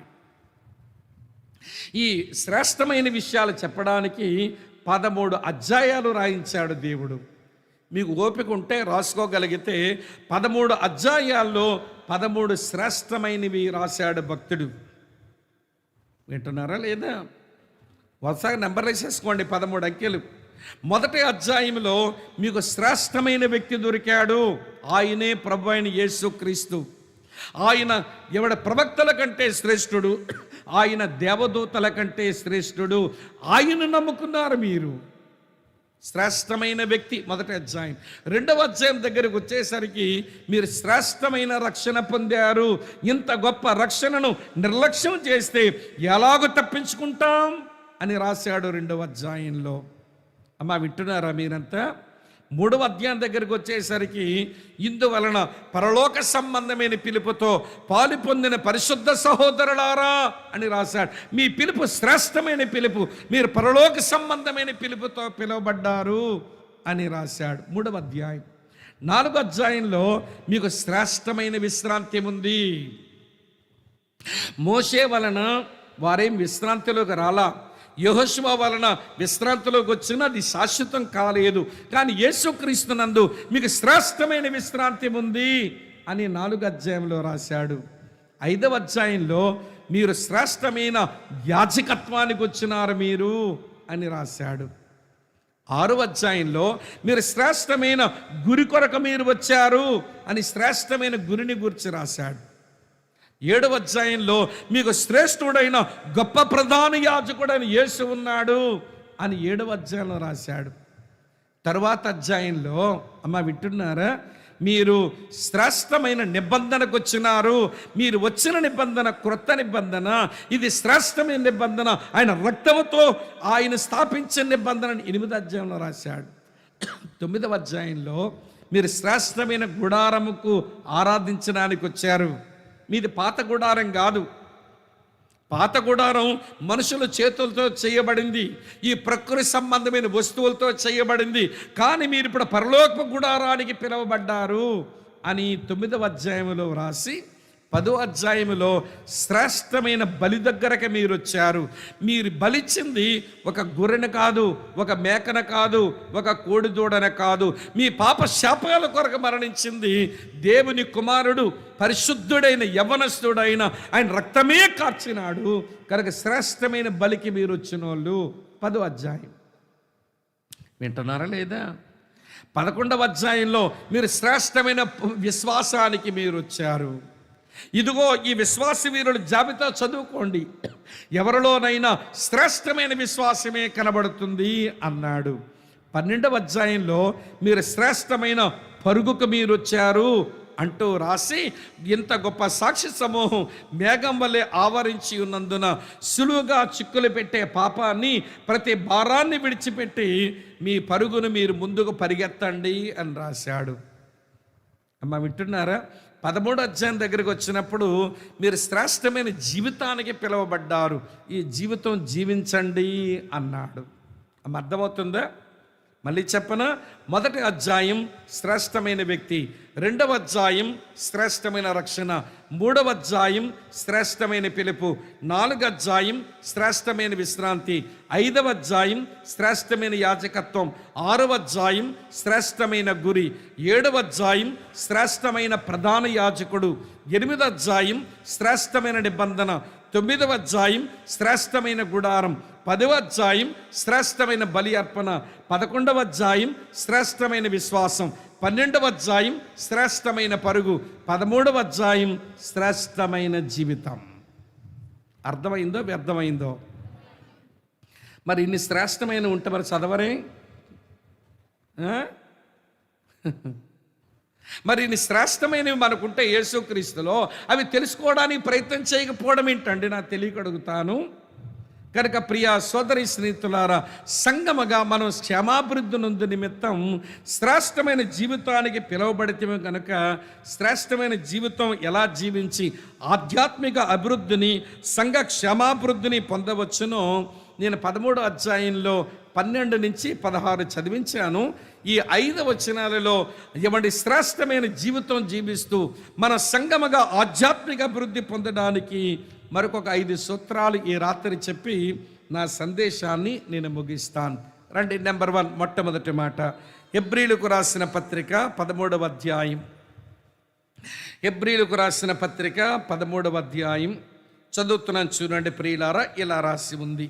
ఈ శ్రేష్టమైన విషయాలు చెప్పడానికి 13 అధ్యాయాలు రాయించాడు దేవుడు. మీకు ఓపిక ఉంటే రాసుకోగలిగితే 13 అధ్యాయాల్లో 13 శ్రేష్టమైనవి రాశాడు భక్తుడు. వింటున్నారా లేదా? వరుసగా నెంబర్ వేసేసుకోండి, 13 అంకెలు. మొదటి అధ్యాయంలో మీకు శ్రేష్టమైన వ్యక్తి దొరికాడు. ఆయనే ప్రభు అయిన యేసుక్రీస్తు. ఆయన ఎవడ ప్రవక్తల కంటే శ్రేష్ఠుడు, ఆయన దేవదూతల కంటే శ్రేష్ఠుడు. ఆయన నమ్ముకున్నారు మీరు. శ్రేష్టమైన వ్యక్తి మొదటి అధ్యాయం. రెండవ అధ్యాయం దగ్గరికి వచ్చేసరికి మీరు శ్రేష్టమైన రక్షణ పొందారు. ఇంత గొప్ప రక్షణను నిర్లక్ష్యం చేస్తే ఎలాగో తప్పించుకుంటాం అని రాశాడు రెండవ అధ్యాయంలో. అమ్మా వింటున్నారా మీరంతా? మూడవ అధ్యాయం దగ్గరికి వచ్చేసరికి ఇందువలన పరలోక సంబంధమైన పిలుపుతో పాలు పొందిన పరిశుద్ధ సహోదరులారా అని రాశాడు. మీ పిలుపు శ్రేష్టమైన పిలుపు, మీరు పరలోక సంబంధమైన పిలుపుతో పిలువబడ్డారు అని రాశాడు మూడవ అధ్యాయం. 4వ అధ్యాయంలో మీకు శ్రేష్టమైన విశ్రాంతి ఉంది. మోషే వలన వారేం విశ్రాంతిలోకి రాలా, యెహోషువ వలన విశ్రాంతిలోకి వచ్చినా అది శాశ్వతం కాలేదు. కానీ యేసుక్రీస్తునందు మీకు శ్రేష్టమైన విశ్రాంతి ఉంది అని 4వ అధ్యాయంలో రాశాడు. 5వ అధ్యాయంలో మీరు శ్రేష్టమైన యాజకత్వానికి వచ్చినారు మీరు అని రాశాడు. 6వ అధ్యాయంలో మీరు శ్రేష్టమైన గురి కొరకు మీరు వచ్చారు అని శ్రేష్టమైన గురిని గురించి రాశాడు. 7వ అధ్యాయంలో మీకు శ్రేష్ఠుడైన గొప్ప ప్రధాన యాజకుడైన యేసు ఉన్నాడు అని 7వ అధ్యాయంలో రాశాడు. తరువాత అధ్యాయంలో అమ్మ వింటున్నారా, మీరు శ్రేష్టమైన నిబంధనకు వచ్చినారు. మీరు వచ్చిన నిబంధన క్రొత్త నిబంధన, ఇది శ్రేష్టమైన నిబంధన, ఆయన రక్తముతో ఆయన స్థాపించిన నిబంధన 8వ అధ్యాయంలో రాశాడు. 9వ అధ్యాయంలో మీరు శ్రేష్టమైన గుడారముకు ఆరాధించడానికి వచ్చారు. మీది పాత గుడారం కాదు. పాత గుడారం మనుషుల చేతులతో చేయబడింది, ఈ ప్రకృతి సంబంధమైన వస్తువులతో చేయబడింది. కానీ మీరు ఇప్పుడు పరలోక గుడారానికి పిలువబడ్డారు అని 9వ అధ్యాయంలో రాసి 10వ అధ్యాయంలో శ్రేష్టమైన బలి దగ్గరకు మీరు వచ్చారు. మీరు బలిచ్చింది ఒక గొర్రెను కాదు, ఒక మేకను కాదు, ఒక కోడిదూడన కాదు. మీ పాప శాపాల కొరకు మరణించింది దేవుని కుమారుడు, పరిశుద్ధుడైన యవ్వనస్తుడైన ఆయన రక్తమే కార్చినాడు. కనుక శ్రేష్టమైన బలికి మీరు వచ్చిన వాళ్ళు. 10వ అధ్యాయం వింటున్నారా లేదా? 11వ అధ్యాయంలో మీరు శ్రేష్టమైన విశ్వాసానికి మీరు వచ్చారు. ఇదిగో ఈ విశ్వాస వీరుల జాబితా చదువుకోండి, ఎవరిలోనైనా శ్రేష్టమైన విశ్వాసమే కనబడుతుంది అన్నాడు. 12వ అధ్యాయంలో మీరు శ్రేష్టమైన పరుగుకు మీరు వచ్చారు అంటూ రాసి, ఇంత గొప్ప సాక్షి సమూహం మేఘం వల్లే ఆవరించి ఉన్నందున సులువుగా చిక్కులు పెట్టే పాపాన్ని, ప్రతి భారాన్ని విడిచిపెట్టి మీ పరుగును మీరు ముందుకు పరిగెత్తండి అని రాశాడు. అమ్మ వింటున్నారా? 13వ అధ్యాయం దగ్గరికి వచ్చినప్పుడు మీరు శ్రేష్టమైన జీవితానికి పిలువబడ్డారు, ఈ జీవితం జీవించండి అన్నాడు. అమ్మ అర్థమవుతుందా? మళ్ళీ చెప్పనా? 1వ అధ్యాయం శ్రేష్టమైన వ్యక్తి, 2వ అధ్యాయం శ్రేష్టమైన రక్షణ, 3వ అధ్యాయం శ్రేష్టమైన పిలుపు, 4వ అధ్యాయం శ్రేష్టమైన విశ్రాంతి, 5వ అధ్యాయం శ్రేష్టమైన యాజకత్వం, 6వ అధ్యాయం శ్రేష్టమైన గురి, 7వ అధ్యాయం శ్రేష్టమైన ప్రధాన యాజకుడు, 8వ అధ్యాయం శ్రేష్టమైన నిబంధన, 9వ అధ్యాయం శ్రేష్టమైన గుడారం, 10వ అధ్యాయం శ్రేష్టమైన బలి అర్పణ, 11వ అధ్యాయం శ్రేష్టమైన విశ్వాసం, 12వ అధ్యాయం శ్రేష్టమైన పరుగు, 13వ అధ్యాయం శ్రేష్టమైన జీవితం. అర్థమైందో వ్యర్థమైందో? మరి ఇన్ని శ్రేష్టమైన ఉంటే మరి చదవరే? మరి ఇన్ని శ్రేష్టమైనవి మనకుంటే యేసుక్రీస్తులో, అవి తెలుసుకోవడానికి ప్రయత్నం చేయకపోవడం ఏంటండి? నాకు తెలియక అడుగుతాను. కనుక ప్రియ సోదరి స్నేహితులారా, సంగమగా మనం క్షేమాభివృద్ధి నందు నిమిత్తం శ్రేష్టమైన జీవితానికి పిలువబడితే కనుక శ్రేష్టమైన జీవితం ఎలా జీవించి ఆధ్యాత్మిక అభివృద్ధిని, సంఘ క్షేమాభివృద్ధిని పొందవచ్చునో నేను 13వ అధ్యాయంలో 12 నుంచి 16 చదివించాను. ఈ 5 వచనాలలో ఎవరి శ్రేష్టమైన జీవితం జీవిస్తూ మన సంగమగా ఆధ్యాత్మిక అభివృద్ధి పొందడానికి మరొక 5 సూత్రాలు ఈ రాత్రి చెప్పి నా సందేశాన్ని నేను ముగిస్తాను. రండి. నెంబర్ 1, మొట్టమొదటి మాట, హెబ్రీలకు రాసిన పత్రిక 13వ అధ్యాయం. హెబ్రీలకు రాసిన పత్రిక 13వ అధ్యాయం చదువుతున్నాను చూడండి ప్రియులారా. ఇలా రాసి ఉంది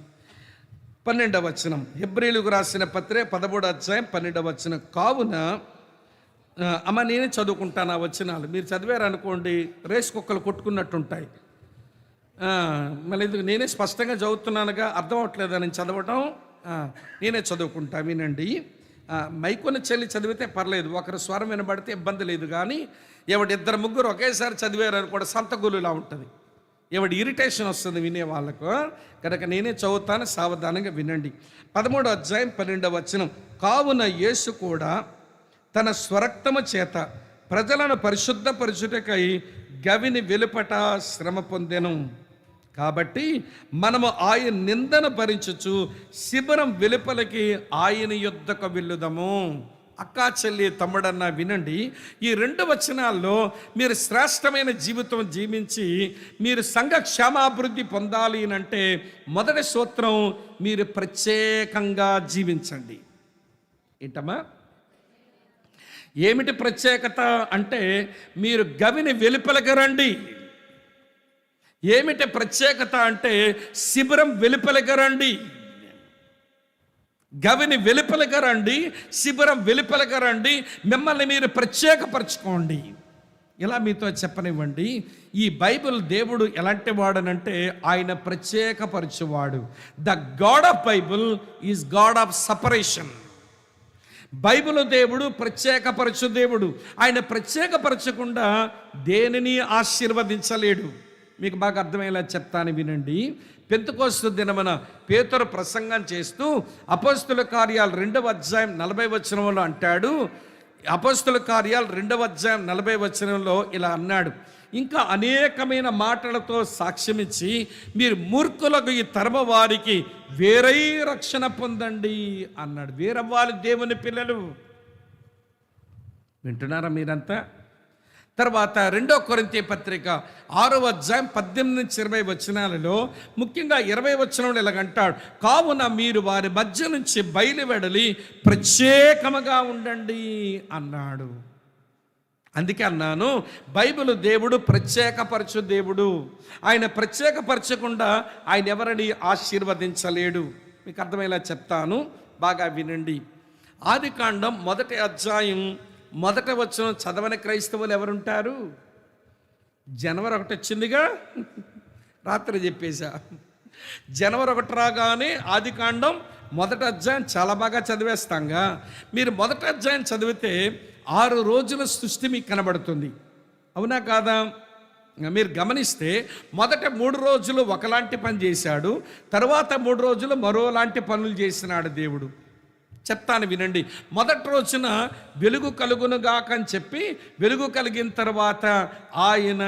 12వ వచనం. హెబ్రీలకు రాసిన పత్రిక 13వ అధ్యాయం 12వ వచనం. కావున అమ్మ నేనే చదువుకుంటాను ఆ వచనాలు, మీరు చదివారు అనుకోండి రేస్ కుక్కలు కొట్టుకున్నట్టుంటాయి. మళ్ళీ ఎందుకు, నేనే స్పష్టంగా చదువుతున్నానుగా, అర్థం అవట్లేదా నేను చదవటం? నేనే చదువుకుంటా, వినండి. మైకొన్న చెల్లి చదివితే పర్లేదు, ఒకరు స్వరం వినబడితే ఇబ్బంది లేదు. కానీ ఎవడు 2-3 ఒకేసారి చదివారు అనుకోండి సంతగులులా ఉంటుంది, ఎవడి ఇరిటేషన్ వస్తుంది వినే వాళ్ళకు. కనుక నేనే చదువుతాను, సావధానంగా వినండి. 13వ అధ్యాయం 12వ వచనం. కావున యేసు కూడా తన స్వరక్తము చేత ప్రజలను పరిశుద్ధపరచుటకై గవిని వెలుపట శ్రమ పొందెను. కాబట్టి మనము ఆయన నిందను భరించుచు శిబిరం వెలుపలికి ఆయన యుద్ధకు వెళ్ళుదాము. అక్కా చెల్లి తమ్ముడన్నా వినండి, ఈ 2 వచనాల్లో మీరు శ్రేష్టమైన జీవితం జీవించి మీరు సంఘ క్షేమాభివృద్ధి పొందాలి అంటే మొదటి సూత్రం, మీరు ప్రత్యేకంగా జీవించండి. ఏంటమ్మా? ఏమిటి ప్రత్యేకత అంటే మీరు గవిని వెలుపలికి రండి. ఏమిటి ప్రత్యేకత అంటే శిబిరం వెలుపలికి రండి. గవిని వెలుపలికి రండి, శిబిరం వెలుపలికి రండి, మిమ్మల్ని మీరు ప్రత్యేకపరచుకోండి. ఇలా మీతో చెప్పనివ్వండి, ఈ బైబిల్ దేవుడు ఎలాంటి వాడనంటే ఆయన ప్రత్యేకపరచువాడు. The God of Bible is God of separation. Bible దేవుడు ప్రత్యేకపరచు దేవుడు. ఆయన ప్రత్యేకపరచకుండా దేనిని ఆశీర్వదించలేడు. మీకు బాగా అర్థమయ్యేలా చెప్తాను వినండి. పెంతెకోస్తు దినమున పేతురు ప్రసంగం చేస్తూ అపోస్తుల కార్యాలు 2వ అధ్యాయం 40వ వచనంలో అంటాడు. అపోస్తుల కార్యాలు 2వ అధ్యాయం 40వ వచనంలో ఇలా అన్నాడు, ఇంకా అనేకమైన మాటలతో సాక్ష్యమిచ్చి మీరు మూర్ఖులకు ఈ తరమ వారికి వేరై రక్షణ పొందండి అన్నాడు. వేరవ్వాలి దేవుని పిల్లలు. వింటున్నారా మీరంతా? తర్వాత 2వ కొరింథీ పత్రిక 6వ అధ్యాయం 18 నుంచి 20 వచనాలలో ముఖ్యంగా 20 వచనంలో ఇలాగంటాడు, కావున మీరు వారి మధ్య నుంచి బయలువెడలి ప్రత్యేకముగా ఉండండి అన్నాడు. అందుకే అన్నాను, బైబిల్ దేవుడు ప్రత్యేకపరచు దేవుడు. ఆయన ప్రత్యేకపరచకుండా ఆయన ఎవరిని ఆశీర్వదించలేడు. మీకు అర్థమయ్యేలా చెప్తాను, బాగా వినండి. ఆదికాండం 1వ అధ్యాయం 1వ వచనం చదవని క్రైస్తవులు ఎవరుంటారు? జనవరి 1 వచ్చిందిగా, రాత్రి చెప్పేశా. జనవరి 1 రాగానే ఆదికాండం 1వ అధ్యాయం చాలా బాగా చదివేస్తాంగా. మీరు 1వ అధ్యాయం చదివితే 6 రోజుల సృష్టి మీకు కనబడుతుంది. అవునా కాదా? మీరు గమనిస్తే మొదట 3 రోజులు ఒకలాంటి పని చేశాడు, తర్వాత 3 రోజులు మరోలాంటి పనులు చేసినాడు దేవుడు. చెప్తాను వినండి. మొదటి రోజున వెలుగు కలుగునుగాక అని చెప్పి వెలుగు కలిగిన తర్వాత ఆయన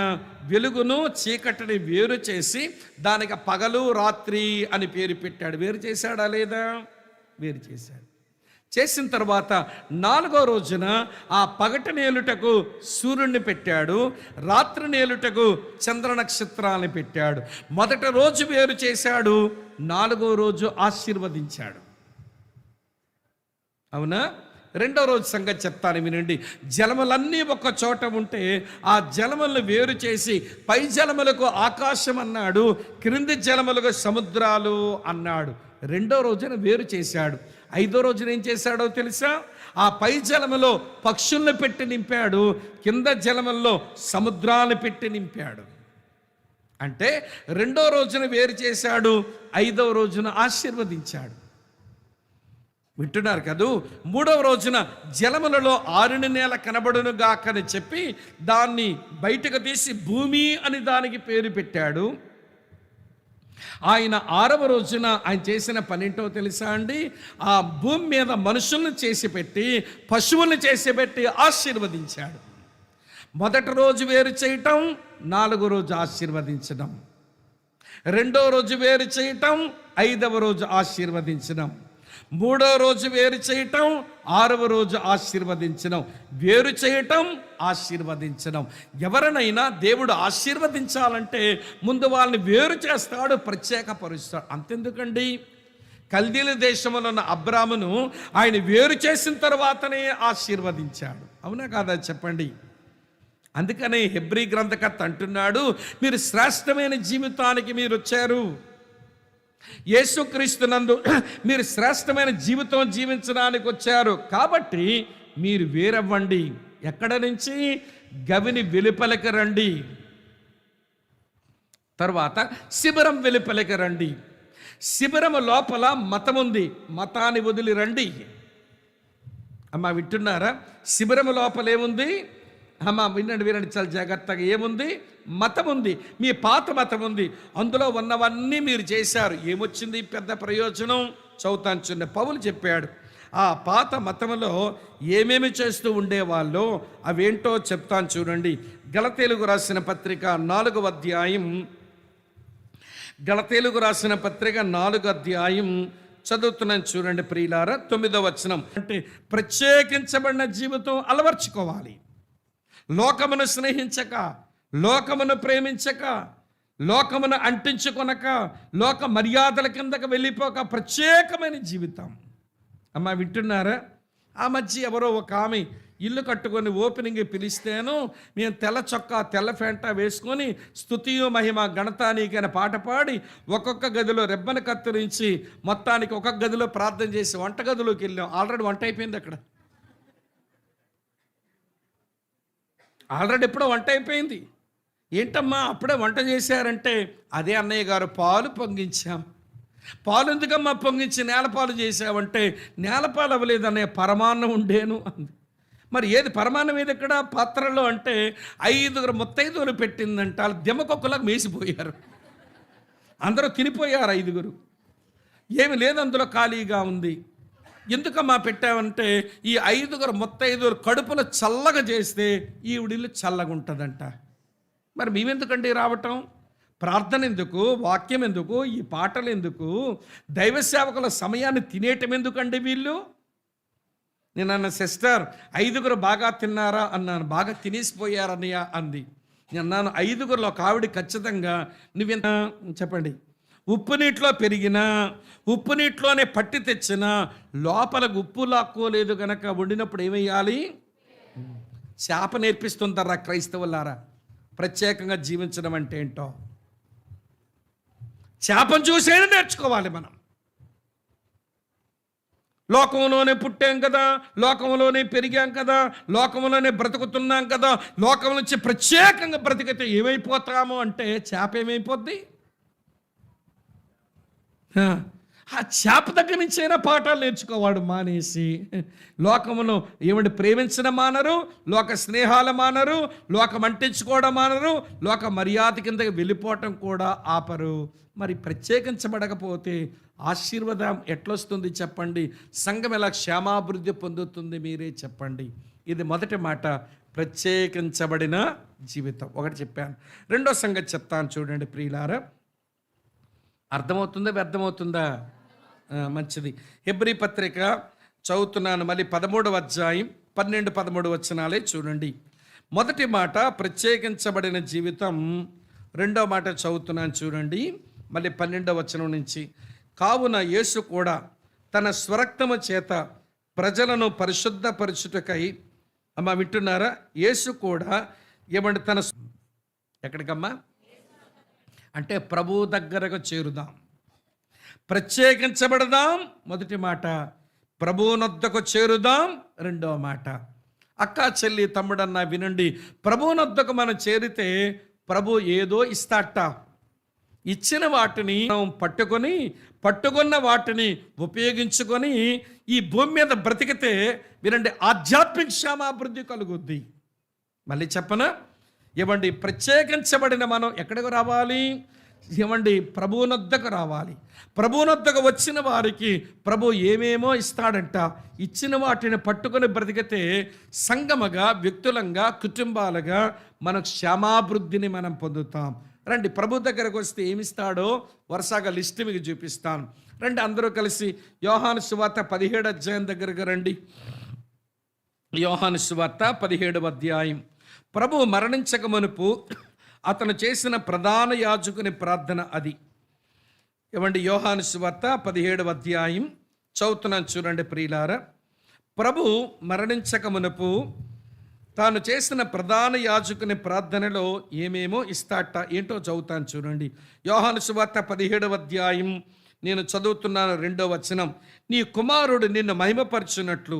వెలుగును చీకటిని వేరు చేసి దానికి పగలు రాత్రి అని పేరు పెట్టాడు. వేరు చేశాడా లేదా? వేరు చేశాడు. చేసిన తర్వాత 4వ రోజున ఆ పగటి నేలుటకు సూర్యుడిని పెట్టాడు, రాత్రి నేలుటకు చంద్ర నక్షత్రాలను పెట్టాడు. మొదటి రోజు వేరు చేశాడు, 4వ రోజు ఆశీర్వదించాడు. అవునా? 2వ రోజు సంగతి చెప్తాను వినండి. జలములన్నీ ఒక చోట ఉంటే ఆ జలములను వేరు చేసి పై జలములకు ఆకాశం అన్నాడు, క్రింది జలములకు సముద్రాలు అన్నాడు. 2వ రోజున వేరు చేశాడు. 5వ రోజున ఏం చేశాడో తెలుసా? ఆ పై జలములో పక్షులను పెట్టి నింపాడు, కింద జలముల్లో సముద్రాలను పెట్టి నింపాడు. అంటే 2వ రోజున వేరు చేశాడు, 5వ రోజున ఆశీర్వదించాడు. వింటున్నారు కదూ? 3వ రోజున జలములలో ఆరిన నేల కనబడును గాకని చెప్పి దాన్ని బయటకు తీసి భూమి అని దానికి పేరు పెట్టాడు. ఆయన 6వ రోజున ఆయన చేసిన పనేంటో తెలుసా అండి? ఆ భూమి మీద మనుషులను చేసి పెట్టి పశువులను చేసి పెట్టి ఆశీర్వదించాడు. మొదటి రోజు వేరు చేయటం, 4వ రోజు ఆశీర్వదించడం. 2వ రోజు వేరు చేయటం, 5వ రోజు ఆశీర్వదించడం. 3వ రోజు వేరు చేయటం, 6వ రోజు ఆశీర్వదించడం. వేరు చేయటం, ఆశీర్వదించడం. ఎవరినైనా దేవుడు ఆశీర్వదించాలంటే ముందు వాళ్ళని వేరు చేస్తాడు, ప్రత్యేకపరుస్తాడు. అంతెందుకండి, కల్దీల దేశంలో ఉన్న అబ్రామును ఆయన వేరు చేసిన తర్వాతనే ఆశీర్వదించాడు. అవునా కాదా చెప్పండి? అందుకనే హెబ్రీ గ్రంథకర్త అంటున్నాడు, మీరు శ్రేష్టమైన జీవితానికి మీరు వచ్చారు. యేసుక్రీస్తునందు మీరు శ్రేష్టమైన జీవితం జీవించడానికి వచ్చారు. కాబట్టి మీరు వేరవ్వండి. ఎక్కడ నుంచి? గవిని వెలుపలికి రండి. తర్వాత శిబిరం వెలుపలికి రండి. శిబిరం లోపల మతం ఉంది, మతాన్ని వదిలి రండి. అమ్మా వింటున్నారా? శిబిరం లోపల ఏముంది? అమ్మా వినండి చాలా జాగ్రత్తగా. ఏముంది? మతం ఉంది. మీ పాత మతం ఉంది, అందులో ఉన్నవన్నీ మీరు చేశారు. ఏమొచ్చింది పెద్ద ప్రయోజనం? చదువుతాను చిన్న. పౌలు చెప్పాడు, ఆ పాత మతంలో ఏమేమి చేస్తూ ఉండేవాళ్ళో అవేంటో చెప్తాను చూడండి. గలతీయులకు రాసిన పత్రిక 4వ అధ్యాయం, గలతీయులకు రాసిన పత్రిక 4వ అధ్యాయం చదువుతున్నాను చూడండి ప్రియులారా. 9వ వచనం. అంటే ప్రత్యేకించబడిన జీవితం అలవర్చుకోవాలి. లోకమును స్నేహించక, లోకమును ప్రేమించక, లోకమును అంటించుకొనక, లోక మర్యాదల కిందకు వెళ్ళిపోక ప్రత్యేకమైన జీవితం. అమ్మా వింటున్నారా? ఆ మధ్య ఎవరో ఒక ఆమె ఇల్లు కట్టుకొని ఓపెనింగ్ పిలిస్తేను మేము తెల్ల చొక్కా తెల్ల ఫెంటా వేసుకొని స్తుతియు మహిమ గణతానీకైన పాట పాడి ఒక్కొక్క గదిలో రెబ్బను కత్తిరించి మొత్తానికి ఒక్కొక్క గదిలో ప్రార్థన చేసి వంటగదిలోకి వెళ్ళాం. ఆల్రెడీ వంట అయిపోయింది అక్కడ. ఆల్రెడీ ఎప్పుడో వంట అయిపోయింది. ఏంటమ్మా అప్పుడే వంట చేశారంటే, అదే అన్నయ్య గారు పాలు పొంగించాం. పాలు ఎందుకమ్మా పొంగించి నేలపాలు చేసావంటే, నేలపాలు అవ్వలేదు అన్నయ్య, పరమాన్నం ఉండేను అంది. మరి ఏది పరమాన్నం ఏది ఇక్కడ పాత్రలో అంటే 5 ముత్తైదువులు పెట్టిందంట. వాళ్ళు దెమ్మకొక్కలాగా మేసిపోయారు, అందరూ తినిపోయారు 5. ఏమి లేదు అందులో, ఖాళీగా ఉంది. ఎందుకమ్మా పెట్టావంటే, ఈ 5 ముత్తైదువులు కడుపులో చల్లగా చేస్తే ఈవిడిల్లు చల్లగా ఉంటుందంట. మరి మేమెందుకండి రావటం? ప్రార్థన ఎందుకు? వాక్యం ఎందుకు? ఈ పాటలు ఎందుకు? దైవ సేవకుల సమయాన్ని తినేయటం ఎందుకండి వీళ్ళు? నేను అన్న, సిస్టర్ 5 బాగా తిన్నారా అన్నాను. బాగా తినేసిపోయారన్నయ్య అంది. నేను అన్నాను, 5లో ఒక ఆవిడ ఖచ్చితంగా నువ్వెంత చెప్పండి, ఉప్పు నీటిలో పెరిగినా, ఉప్పు నీటిలోనే పట్టి తెచ్చినా లోపలకు ఉప్పు లాక్కోలేదు కనుక వండినప్పుడు ఏమేయాలి? చేప నేర్పిస్తుంటారా క్రైస్తవులారా ప్రత్యేకంగా జీవించడం అంటే ఏంటో. చేపను చూసేనే నేర్చుకోవాలి మనం. లోకంలోనే పుట్టాం కదా, లోకంలోనే పెరిగాం కదా, లోకంలోనే బ్రతుకుతున్నాం కదా, లోకం నుంచి ప్రత్యేకంగా బ్రతికితే ఏమైపోతాము అంటే చేప ఏమైపోద్ది? ఆ చేప దగ్గర నుంచి అయినా పాఠాలు నేర్చుకోవాడు మానేసి లోకమును ఏమంటే ప్రేమించడం మానరు, లోక స్నేహాలు మానరు, లోకం అంటించుకోవడం మానరు, లోక మర్యాద కిందకి వెళ్ళిపోవటం కూడా ఆపరు. మరి ప్రత్యేకించబడకపోతే ఆశీర్వాదం ఎట్లొస్తుంది చెప్పండి? సంఘం ఎలా క్షేమాభివృద్ధి పొందుతుంది? మీరే చెప్పండి. ఇది మొదటి మాట, ప్రత్యేకించబడిన జీవితం. ఒకటి చెప్పాను. రెండో సంగతి చెప్తాను చూడండి ప్రియులారా. అర్థమవుతుందా వ్యర్థమవుతుందా? మంచిది. హెబ్రీ పత్రిక చదువుతున్నాను, మళ్ళీ 13వ అధ్యాయం 12-13 వచనాలే చూడండి. మొదటి మాట ప్రత్యేకించబడిన జీవితం. రెండో మాట చదువుతున్నాను చూడండి, మళ్ళీ 12వ వచనం నుంచి. కావున యేసు కూడా తన స్వరక్తము చేత ప్రజలను పరిశుద్ధపరచుటకై, అమ్మ వింటున్నారా? యేసు కూడా ఏమంటే ఎక్కడికమ్మా అంటే ప్రభు దగ్గరకు చేరుదాం, ప్రత్యేకించబడదాం. మొదటి మాట, ప్రభువునొద్దకు చేరుదాం. రెండవ మాట, అక్క చెల్లి తమ్ముడన్నా వినండి, ప్రభువునొద్దకు మనం చేరితే ప్రభు ఏదో ఇస్తాట. ఇచ్చిన వాటిని పట్టుకున్న వాటిని ఉపయోగించుకొని ఈ భూమి మీద బ్రతికితే వినండి, ఆధ్యాత్మిక క్షేమాభివృద్ధి కలుగుద్ది. మళ్ళీ చెప్పనా? ఏమండి, ప్రత్యేకించబడిన మనం ఎక్కడికి రావాలి? ఏమండి, ప్రభువునొద్దకు రావాలి. ప్రభువునొద్దకు వచ్చిన వారికి ప్రభు ఏమేమో ఇస్తాడంట. ఇచ్చిన వాటిని పట్టుకొని బ్రతికితే సంఘముగా, వ్యక్తులంగా, కుటుంబాలుగా మన క్షేమాభివృద్ధిని మనం పొందుతాం. రండి, ప్రభు దగ్గరకు వస్తే ఏమిస్తాడో వరుసగా లిస్ట్ మీకు చూపిస్తాను. రండి, అందరూ కలిసి యోహాను సువార్త 17వ అధ్యాయం దగ్గరకు రండి. యోహాను సువార్త 17వ అధ్యాయం. ప్రభు మరణించక మునుపు అతను చేసిన ప్రధాన యాజకుని ప్రార్థన అది. ఏమండి, యోహాను సువార్త 17వ అధ్యాయం చదువుతున్నాను చూడండి ప్రియులారా. ప్రభు మరణించక మునుపు తాను చేసిన ప్రధాన యాజకుని ప్రార్థనలో ఏమేమో ఇస్తాట. ఏంటో చదువుతాను చూడండి. యోహాను సువార్త 17వ అధ్యాయం నేను చదువుతున్నాను 2వ వచనం. నీ కుమారుడు నిన్ను మహిమపరచునట్లు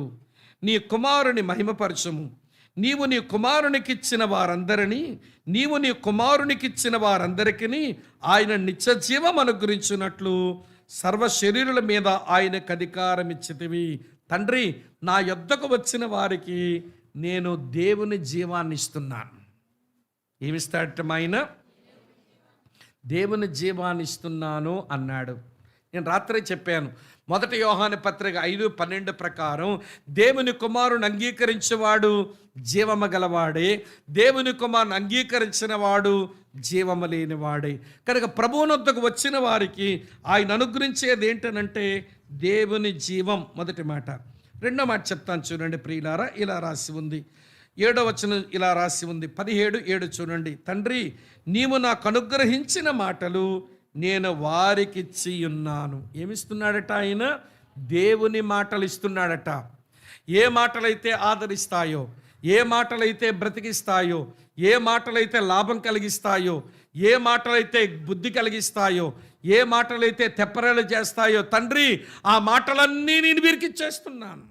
నీ కుమారుని మహిమపరచుము. నీవు నీ కుమారునికిచ్చిన వారందరికీ ఆయన నిత్య జీవం అనుగ్రహించినట్లు సర్వ శరీరుల మీద ఆయనకు అధికారం ఇచ్చితివి. తండ్రి, నా యొద్దకు వచ్చిన వారికి నేను దేవుని జీవాన్ని ఇస్తున్నాను. ఏమిస్తాడట ఆయన? దేవుని జీవాన్ని ఇస్తున్నాను అన్నాడు. నేను రాత్రి చెప్పాను, మొదటి యోహాను పత్రిక 5:12 ప్రకారం దేవుని కుమారుని అంగీకరించేవాడు జీవము గలవాడే, దేవుని కుమారుని అంగీకరించిన వాడు జీవము లేనివాడే. కనుక ప్రభువునొద్దకు వచ్చిన వారికి ఆయన అనుగ్రహించేది ఏంటనంటే దేవుని జీవం. మొదటి మాట. రెండో మాట చెప్తాను చూడండి ప్రియులారా. ఇలా రాసి ఉంది, 7వ వచనం ఇలా రాసి ఉంది, 17:7 చూడండి. తండ్రి, నీవు నాకు అనుగ్రహించిన మాటలు నేను వారికిచ్చి ఉన్నాను. ఏమిస్తున్నాడట ఆయన? దేవుని మాటలు ఇస్తున్నాడట. ఏ మాటలైతే ఆదరిస్తాయో, ఏ మాటలైతే బ్రతికిస్తాయో, ఏ మాటలైతే లాభం కలిగిస్తాయో, ఏ మాటలైతే బుద్ధి కలిగిస్తాయో, ఏ మాటలైతే తెప్పరలు చేస్తాయో, తండ్రి ఆ మాటలన్నీ నేను వీరికిచ్చేస్తున్నాను.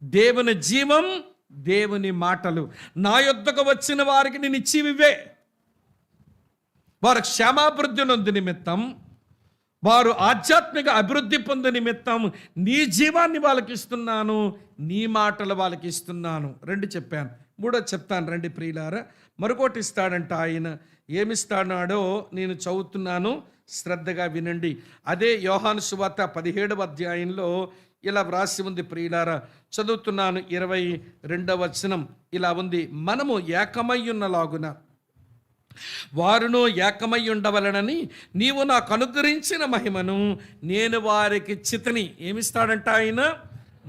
దేవుని జీవం, దేవుని మాటలు నా యొద్దకు వచ్చిన వారికి నేను ఇచ్చివే. వారు క్షేమాభివృద్ధి నొందు నిమిత్తం, వారు ఆధ్యాత్మిక అభివృద్ధి పొందు నిమిత్తం నీ జీవాన్ని వాళ్ళకి ఇస్తున్నాను, నీ మాటలు వాళ్ళకి ఇస్తున్నాను. 2 చెప్పాను, 3 చెప్తాను రండి ప్రియులారా. మరొకటి ఇస్తాడంట ఆయన. ఏమిస్తాడో నేను చదువుతున్నాను, శ్రద్ధగా వినండి. అదే యోహాను సువార్త 17వ అధ్యాయంలో ఇలా వ్రాసి ఉంది ప్రియులారా. చదువుతున్నాను 22వ వచనం. ఇలా ఉంది, మనము ఏకమయ్యున్నలాగున వారును ఏకమై ఉండవలనని నీవు నాకు అనుగ్రహించిన మహిమను నేను వారికి చితని. ఏమిస్తాడంట ఆయన?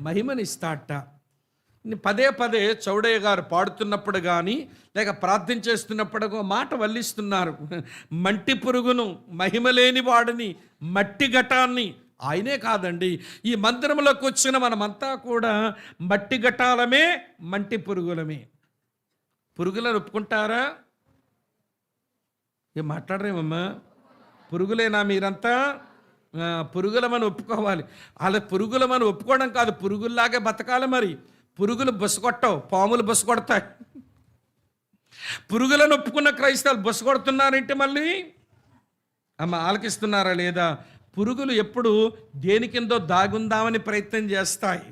మహిమనిస్తాడట. పదే పదే చౌడయ్య గారు పాడుతున్నప్పుడు కానీ లేక ప్రార్థన చేస్తున్నప్పుడు మాట వల్లిస్తున్నారు. మంటి పురుగును, మహిమ లేని వాడిని, మట్టి ఘటాన్ని. ఆయనే కాదండి, ఈ మందిరంలోకి వచ్చిన మనమంతా కూడా మట్టి ఘటాలమే, మంటి పురుగులమే. పురుగులను ఒప్పుకుంటారా? ఏం మాట్లాడరేమమ్మా? పురుగులేనా మీరంతా? పురుగులమని ఒప్పుకోవాలి. అలా పురుగులమని ఒప్పుకోవడం కాదు, పురుగుల్లాగే బతకాలి. మరి పురుగులు బస్సు కొట్టవు, పాములు బస్సు కొడతాయి. పురుగులను ఒప్పుకున్న క్రైస్తవులు బస్సు కొడుతున్నారంటే మళ్ళీ అమ్మ ఆలకిస్తున్నారా లేదా? పురుగులు ఎప్పుడు దేని కిందో దాగుందామని ప్రయత్నం చేస్తాయి.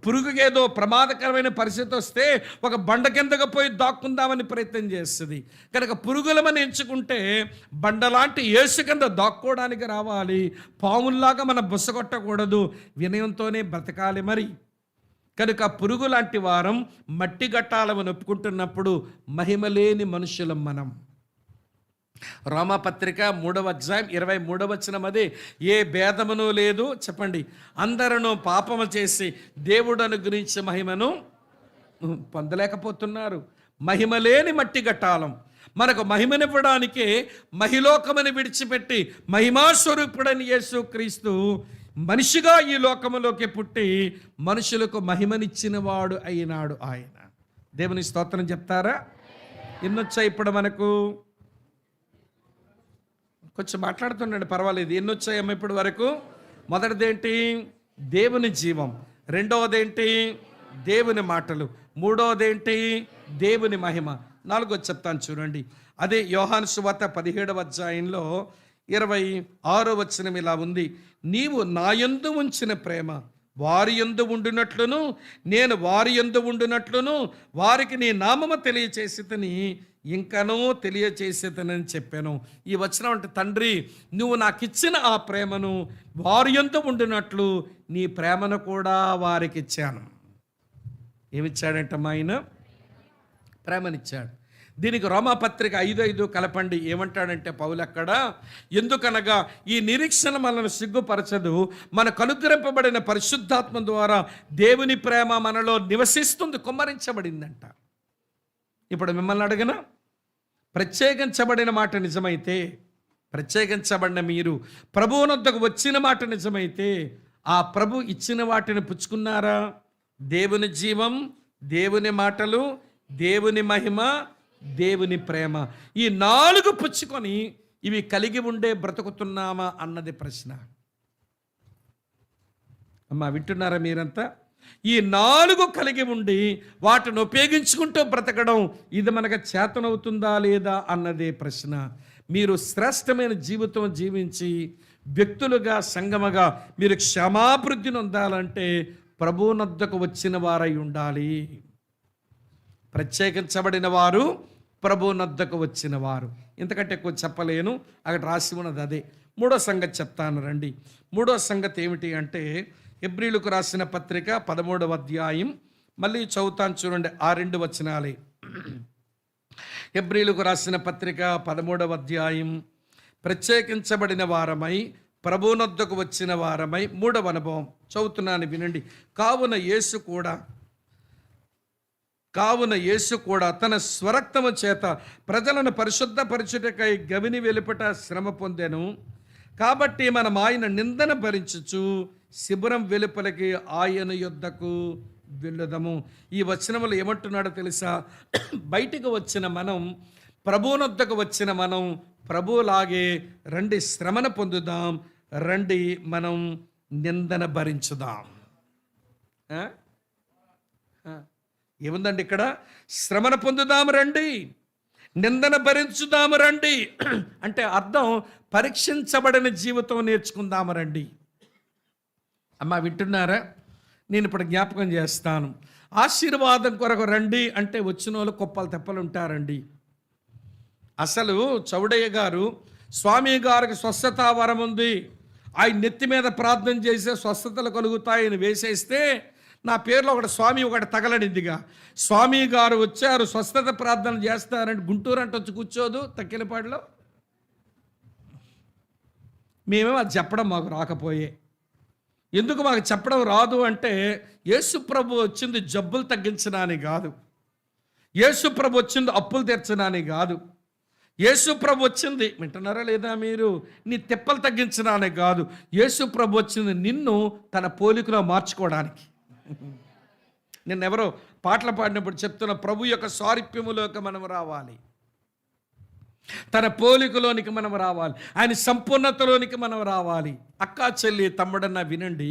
పురుగుకి ఏదో ప్రమాదకరమైన పరిస్థితి వస్తే ఒక బండ కిందకు పోయి దాక్కుందామని ప్రయత్నం చేస్తుంది. కనుక పురుగులమని ఎంచుకుంటే బండలాంటి యేసు కింద దాక్కోవడానికి రావాలి. పాముల్లాగా మనం బుసగొట్టకూడదు, వినయంతోనే బ్రతకాలి. మరి కనుక పురుగు లాంటి వారం మట్టి గట్టాలని ఒప్పుకుంటున్నప్పుడు మహిమలేని మనుషులం మనం. రోమాపత్రిక 3వ అధ్యాయం 23వ వచనం అదే, ఏ భేదమును లేదు చెప్పండి, అందరూ పాపము చేసి దేవుడు అనుగ్రహించే మహిమను పొందలేకపోతున్నారు. మహిమలేని మట్టి గట్టాలం. మనకు మహిమనివ్వడానికే మహిలోకమని విడిచిపెట్టి మహిమాస్వరూపుడని యేసు క్రీస్తు మనిషిగా ఈ లోకములోకి పుట్టి మనుషులకు మహిమనిచ్చిన వాడు అయినాడు ఆయన. దేవుని స్తోత్రం చెప్తారా? ఎన్నొచ్చాయి ఇప్పుడు మనకు? కొంచెం మాట్లాడుతున్నాడు, పర్వాలేదు. ఎన్నొచ్చాయమ్మ ఇప్పటి వరకు? మొదటిదేంటి? దేవుని జీవం. రెండవదేంటి? దేవుని మాటలు. మూడవదేంటి? దేవుని మహిమ. నాలుగోది చెప్తాను చూడండి. అదే యోహాను సువార్త 17వ అధ్యాయంలో 26వ వచనం ఇలా ఉంది, నీవు నా యందు ఉంచిన ప్రేమ వారి యందు ఉండునట్లును నేను వారి యందు ఉండునట్లును వారికి నీ నామము తెలియచేసితని ఇంకనూ తెలియచేసేతనని చెప్పాను. ఈ వచనం అంటే, తండ్రి నువ్వు నాకు ఇచ్చిన ఆ ప్రేమను వారి యందు ఉండినట్లు నీ ప్రేమను కూడా వారికి ఇచ్చాను. ఏమిచ్చాడంటమ్మా ఆయన? ప్రేమనిచ్చాడు. దీనికి రోమాపత్రిక 5:5 కలపండి. ఏమంటాడంటే పౌలు అక్కడ, ఎందుకనగా ఈ నిరీక్షణ మనను సిగ్గుపరచదు, మనకు అనుగ్రహింపబడిన పరిశుద్ధాత్మ ద్వారా దేవుని ప్రేమ మనలో నివసిస్తుంది, కుమ్మరించబడిందంట. ఇప్పుడు మిమ్మల్ని అడగనా, ప్రత్యేకించబడిన మాట నిజమైతే, ప్రత్యేకించబడిన మీరు ప్రభువునొద్దకు వచ్చిన మాట నిజమైతే, ఆ ప్రభు ఇచ్చిన వాటిని పుచ్చుకున్నారా? దేవుని జీవం, దేవుని మాటలు, దేవుని మహిమ, దేవుని ప్రేమ, ఈ 4 పుచ్చుకొని ఇవి కలిగి ఉండే బ్రతుకుతున్నామా అన్నది ప్రశ్న. అమ్మా వింటున్నారా మీరంతా? ఈ 4 కలిగి ఉండి వాటిని ఉపయోగించుకుంటూ బ్రతకడం ఇది మనకు చేతనవుతుందా లేదా అన్నదే ప్రశ్న. మీరు శ్రేష్టమైన జీవితం జీవించి వ్యక్తులుగా సంగమగా మీరు క్షమాభివృద్ధిని పొందాలంటే ప్రభువునొద్దకు వచ్చిన వారై ఉండాలి. ప్రత్యేకించబడిన వారు, ప్రభువునొద్దకు వచ్చిన వారు. ఇంతకంటే ఎక్కువ చెప్పలేను, అక్కడ రాసి ఉన్నది అదే. మూడో సంగతి చెప్తాను రండి. మూడో సంగతి ఏమిటి అంటే, హెబ్రీయులకు రాసిన పత్రిక 13వ అధ్యాయం, మళ్ళీ చదువుతాను చూడండి, ఆ 2 వచనాలే. హెబ్రీయులకు రాసిన పత్రిక 13వ అధ్యాయం, ప్రత్యేకించబడిన వారమై ప్రభువునొద్దకు వచ్చిన వారమై 3వ అనుభవం చదువుతున్నాను వినండి. కావున యేసు కూడా తన స్వరక్తము చేత ప్రజలను పరిశుద్ధపరచుటకై గవిని వెలుపట శ్రమ పొందెను. కాబట్టి మనం ఆయన నిందన భరించుచు శిబిరం వెలుపలికి ఆయన యొద్దకు వెళ్ళుదము. ఈ వచనములు ఏమంటున్నాడో తెలుసా? బయటికి వచ్చిన మనం, ప్రభువునొద్దకు వచ్చిన మనం ప్రభువులాగే రండి శ్రమను పొందుదాం, రండి మనం నిందన భరించుదాం. ఏముందండి ఇక్కడ? శ్రమను పొందుదాము రండి, నిందన భరించుదాము రండి అంటే అర్థం పరీక్షించబడిన జీవితం నేర్చుకుందాము రండి. అమ్మా వింటున్నారా? నేను ఇప్పుడు జ్ఞాపకం చేస్తాను. ఆశీర్వాదం కొరకు రండి అంటే వచ్చిన వాళ్ళు కుప్పలు తెప్పలు ఉంటారండి. అసలు చౌడయ్య గారు, స్వామి గారికి స్వస్థత వరం ఉంది, ఆయన నెత్తి మీద ప్రార్థన చేసే స్వస్థతలు కలుగుతాయని వేసేస్తే నా పేరులో ఒకటి స్వామి ఒకటి తగలడిందిగా. స్వామి గారు వచ్చారు, స్వస్థత ప్రార్థన చేస్తారంటే గుంటూరు అంటే వచ్చి కూర్చోదు తక్కిలపాడులో. మేమేమో అది చెప్పడం మాకు రాకపోయే. ఎందుకు మాకు చెప్పడం రాదు అంటే, యేసు ప్రభు వచ్చింది జబ్బులు తగ్గించడానికి కాదు, యేసు ప్రభు వచ్చింది అప్పులు తీర్చడానికి కాదు, యేసు ప్రభు వచ్చింది, వింటున్నారా లేదా మీరు, నీ తిప్పలు తగ్గించడానికి కాదు. యేసు ప్రభు వచ్చింది నిన్ను తన పోలికలో మార్చుకోవడానికి. నిన్నెవరో పాటలు పాడినప్పుడు చెప్తున్న, ప్రభు యొక్క సారూప్యములోకి మనం రావాలి, తన పోలికలోనికి మనం రావాలి, ఆయన సంపూర్ణతలోనికి మనం రావాలి. అక్కా చెల్లి తమ్ముడన్న వినండి,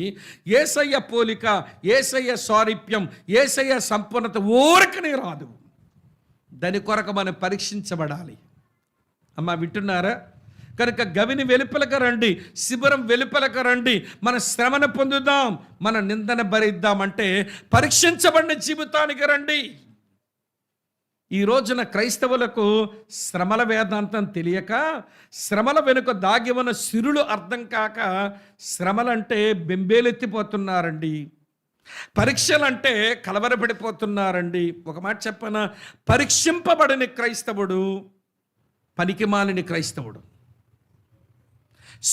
యేసయ్య పోలిక, యేసయ్య సారూప్యం, యేసయ్య సంపూర్ణత ఊరకనే రాదు. దాని కొరకు మనం పరీక్షించబడాలి. అమ్మా వింటున్నారా? కనుక గవిని వెలుపలకు రండి, శిబిరం వెలుపలకు రండి, మన శ్రమను పొందుదాం, మన నిందన భరిద్దామంటే పరీక్షించబడిన జీవితానికి రండి. ఈ రోజున క్రైస్తవులకు శ్రమల వేదాంతం తెలియక, శ్రమల వెనుక దాగి ఉన్న సిరులు అర్థం కాక శ్రమలంటే బెంబేలెత్తిపోతున్నారండి, పరీక్షలంటే కలవరపడిపోతున్నారండి. ఒక మాట చెప్పనా, పరీక్షింపబడిన క్రైస్తవుడు పనికిమాలిన క్రైస్తవుడు.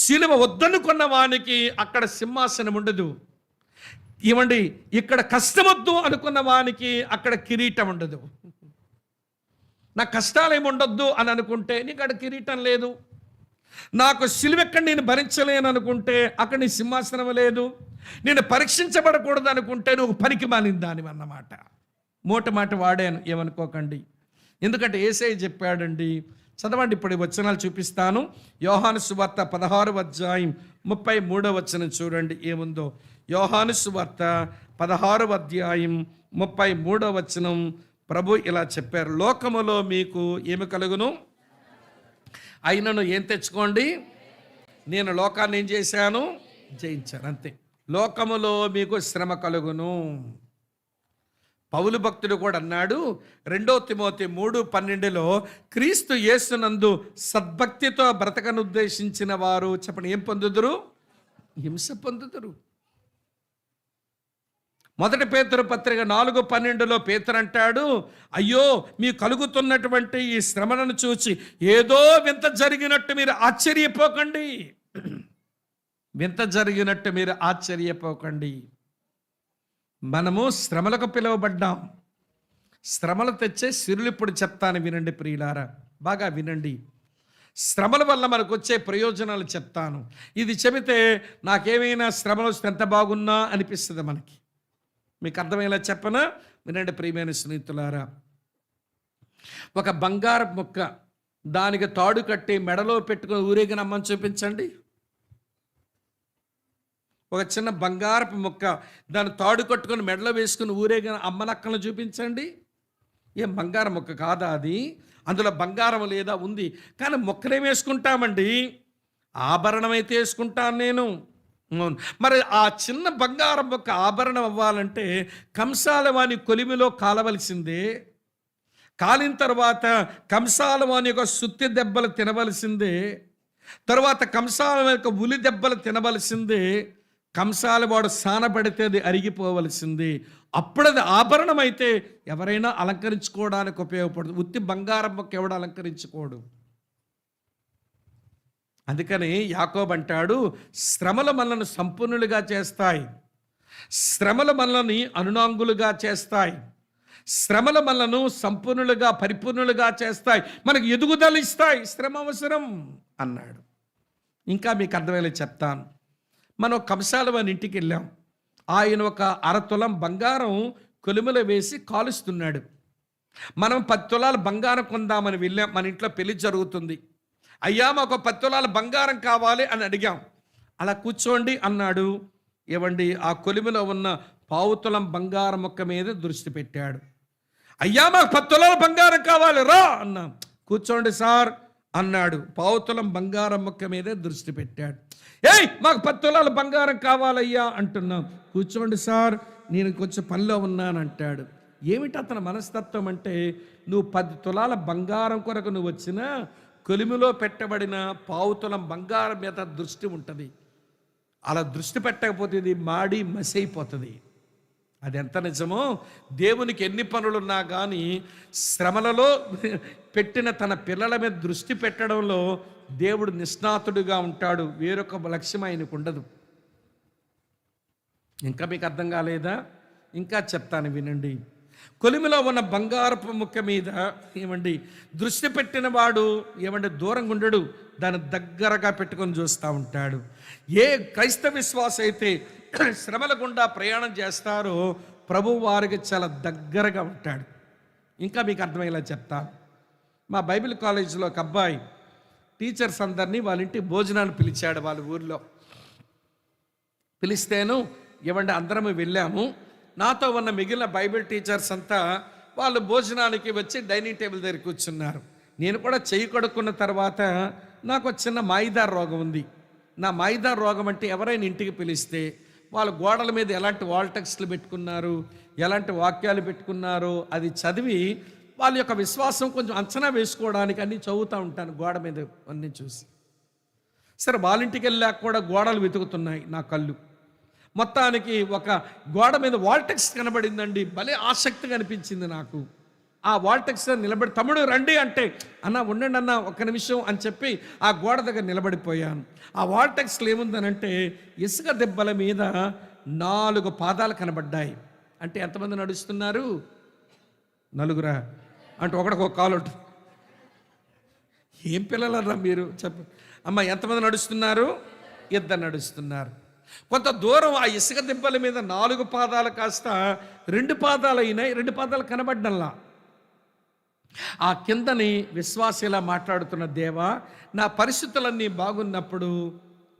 శిలువ వద్దనుకున్న వానికి అక్కడ సింహాసనం ఉండదు. ఏమండి, ఇక్కడ కష్టమొద్దు అనుకున్న వానికి అక్కడ కిరీటం ఉండదు. నా కష్టాలు ఏమి ఉండొద్దు అని అనుకుంటే నీకు అక్కడ కిరీటం లేదు. నాకు సిలువ ఎక్కడ నేను భరించలేను అనుకుంటే అక్కడ నీ సింహాసనం లేదు. నేను పరీక్షించబడకూడదు అనుకుంటే నువ్వు పనికి మాలిన దానివి అన్నమాట. మాట వాడాను, ఏమనుకోకండి. ఎందుకంటే యేసయ్య చెప్పాడండి. చదవండి, ఇప్పుడు ఈ వచనాలు చూపిస్తాను. యోహాను సువార్త 16వ అధ్యాయం 33వ వచనం చూడండి ఏముందో. యోహాను సువార్త 16వ అధ్యాయం 33వ వచనం. ప్రభు ఇలా చెప్పారు, లోకములో మీకు ఏమి కలుగును, అయినను ఏం తెచ్చుకోండి, నేను లోకాన్ని ఏం చేశాను, జయించాను. అంతే. లోకములో మీకు శ్రమ కలుగును. పౌలు భక్తుడు కూడా అన్నాడు 2 తిమోతి 3:12 క్రీస్తు యేసునందు సద్భక్తితో బ్రతకనుద్దేశించిన వారు చెప్పండి ఏం పొందుదురు, హింస పొందుదురు. 1 పేతురు పత్రిక 4:12 పేతురు అంటాడు, అయ్యో మీ కలుగుతున్నటువంటి ఈ శ్రమలను చూచి ఏదో వింత జరిగినట్టు మీరు ఆశ్చర్యపోకండి. వింత జరిగినట్టు మీరు ఆశ్చర్యపోకండి. మనము శ్రమలకు పిలువబడ్డాం. శ్రమలు తెచ్చే సిరులు ఇప్పుడు చెప్తాను, వినండి ప్రియులారా, బాగా వినండి. శ్రమల వల్ల మనకు వచ్చే ప్రయోజనాలు చెప్తాను. ఇది చెబితే నాకేమైనా శ్రమలు వస్తే ఎంత బాగున్నా అనిపిస్తుంది మనకి. మీకు అర్థమయ్యేలా చెప్పనా, వినండి ప్రియమైన స్నేహితులారా. ఒక బంగారు ముక్క, దానికి తాడు కట్టి మెడలో పెట్టుకుని ఊరేగిన అమ్మని చూపించండి. ఒక చిన్న బంగారపు ముక్క, దాన్ని తాడు కట్టుకొని మెడలో వేసుకుని ఊరేగిన అమ్మనక్కలను చూపించండి. ఏం బంగారం ముక్క కాదా అది? అందులో బంగారం లేదా? ఉంది. కానీ మొక్కనేం వేసుకుంటామండి, ఆభరణం అయితే వేసుకుంటాను నేను. మరి ఆ చిన్న బంగారం ఒక ఆభరణం అవ్వాలంటే కంసాల వాని కొలిమిలో కాలవలసిందే. కాలిన తర్వాత కంసాల వాని యొక్క సుత్తి దెబ్బలు తినవలసిందే. తర్వాత కంసాల యొక్క ఉలి దెబ్బలు తినవలసిందే. కంసాల వాడు సానబడితే అది అరిగిపోవలసింది. అప్పుడది ఆభరణం అయితే ఎవరైనా అలంకరించుకోవడానికి ఉపయోగపడుతుంది. ఉత్తి బంగారం మొక్క ఎవడు అలంకరించుకోడు. అందుకని యాకోబు అంటాడు, శ్రమలు మనల్ని సంపూర్ణులుగా చేస్తాయి, శ్రమలు మనల్ని అనునాంగులుగా చేస్తాయి, శ్రమలు మనలను సంపూర్ణులుగా పరిపూర్ణులుగా చేస్తాయి, మనకు ఎదుగుదల ఇస్తాయి. శ్రమ అవసరం అన్నాడు. ఇంకా మీకు అర్థమయ్యేలా చెప్తాను. మనం కంసాల వాని ఇంటికి వెళ్ళాం. ఆయన ఒక 1/2 తులం బంగారం కొలిమిలో వేసి కాలుస్తున్నాడు. మనం 10 తులాల బంగారం కొందామని వెళ్ళాం. మన ఇంట్లో పెళ్లి జరుగుతుంది. అయ్యా మాకు 10 తులాల బంగారం కావాలి అని అడిగాం. అలా కూర్చోండి అన్నాడు. ఏవండి, ఆ కొలిమిలో ఉన్న 1/4 తులం బంగారం మొక్క మీద దృష్టి పెట్టాడు. అయ్యా మాకు 10 తులాల బంగారం కావాలి రా అన్నాం. కూర్చోండి సార్ అన్నాడు. 1/4 తులం బంగారం మొక్క మీదే దృష్టి పెట్టాడు. ఏయ్ మాకు 10 తులాల బంగారం కావాలయ్యా అంటున్నాం. కూర్చోండి సార్, నేను కొంచెం పనిలో ఉన్నానంటాడు. ఏమిటి అతని మనస్తత్వం అంటే, నువ్వు 10 తులాల బంగారం కొరకు నువ్వు వచ్చినా కొలిమిలో పెట్టబడిన 1/4 తులం బంగారం మీద దృష్టి ఉంటుంది. అలా దృష్టి పెట్టకపోతే ఇది మాడి మసైపోతుంది. అది ఎంత నిజమో, దేవునికి ఎన్ని పనులున్నా కానీ శ్రమలలో పెట్టిన తన పిల్లల మీద దృష్టి పెట్టడంలో దేవుడు నిష్ణాతుడుగా ఉంటాడు. వేరొక లక్ష్యం ఆయనకు ఉండదు. ఇంకా మీకు అర్థం కాలేదా? ఇంకా చెప్తాను వినండి. కొలిమిలో ఉన్న బంగారపు ముక్క మీద ఏమండి దృష్టి పెట్టిన వాడు ఏమంటే దూరంగా ఉండడు, దాన్ని దగ్గరగా పెట్టుకొని చూస్తూ ఉంటాడు. ఏ క్రైస్తవ విశ్వాస అయితే శ్రమల గుండా ప్రయాణం చేస్తారో ప్రభు వారికి చాలా దగ్గరగా ఉంటాడు. ఇంకా మీకు అర్థమయ్యేలా చెప్తాను. మా బైబిల్ కాలేజీలో ఒక అబ్బాయి టీచర్స్ అందరినీ వాళ్ళ ఇంటి భోజనాన్ని పిలిచాడు. వాళ్ళ ఊర్లో పిలిస్తేను ఏమంటే అందరం వెళ్ళాము. నాతో ఉన్న మిగిలిన బైబిల్ టీచర్స్ అంతా వాళ్ళు భోజనానికి వచ్చి డైనింగ్ టేబుల్ దగ్గర కూర్చున్నారు. నేను కూడా చెయ్యి కడుక్కున్న తర్వాత నాకు ఒక చిన్న మాయిదార్ రోగం ఉంది. నా మాయిదార్ రోగం అంటే ఎవరైనా ఇంటికి పిలిస్తే వాళ్ళు గోడల మీద ఎలాంటి వాల్ టెక్స్ట్లు పెట్టుకున్నారు, ఎలాంటి వాక్యాలు పెట్టుకున్నారో అది చదివి వాళ్ళ యొక్క విశ్వాసం కొంచెం అంచనా వేసుకోవడానికి అన్నీ చదువుతూ ఉంటాను గోడ మీద అన్నీ చూసి. సరే, వాళ్ళ ఇంటికి వెళ్ళాక కూడా గోడలు వెతుకుతున్నాయి నా కళ్ళు. మొత్తానికి ఒక గోడ మీద వాల్టెక్స్ కనబడిందండి. భలే ఆసక్తిగా అనిపించింది నాకు. ఆ వాల్టెక్స్ నిలబడి, తమ్ముడు రండి అంటే, అన్న ఉండండి అన్న ఒక్క నిమిషం అని చెప్పి ఆ గోడ దగ్గర నిలబడిపోయాను. ఆ వాల్టెక్స్లో ఏముందనంటే ఇసుక దెబ్బల మీద 4 పాదాలు కనబడ్డాయి. అంటే ఎంతమంది నడుస్తున్నారు? 4. అంటే ఒకడికి ఒక కాలు ఉంటుంది. ఏం పిల్లలరా మీరు చెప్పు అమ్మ, ఎంతమంది నడుస్తున్నారు? 2 నడుస్తున్నారు. కొంత దూరం ఆ ఇసుక దెబ్బల మీద 4 పాదాలు కాస్త 2 పాదాలు అయినాయి. 2 పాదాలు కనబడ్డంలా. ఆ కిందని విశ్వాసిలా మాట్లాడుతున్న, దేవా, నా పరిస్థితులన్నీ బాగున్నప్పుడు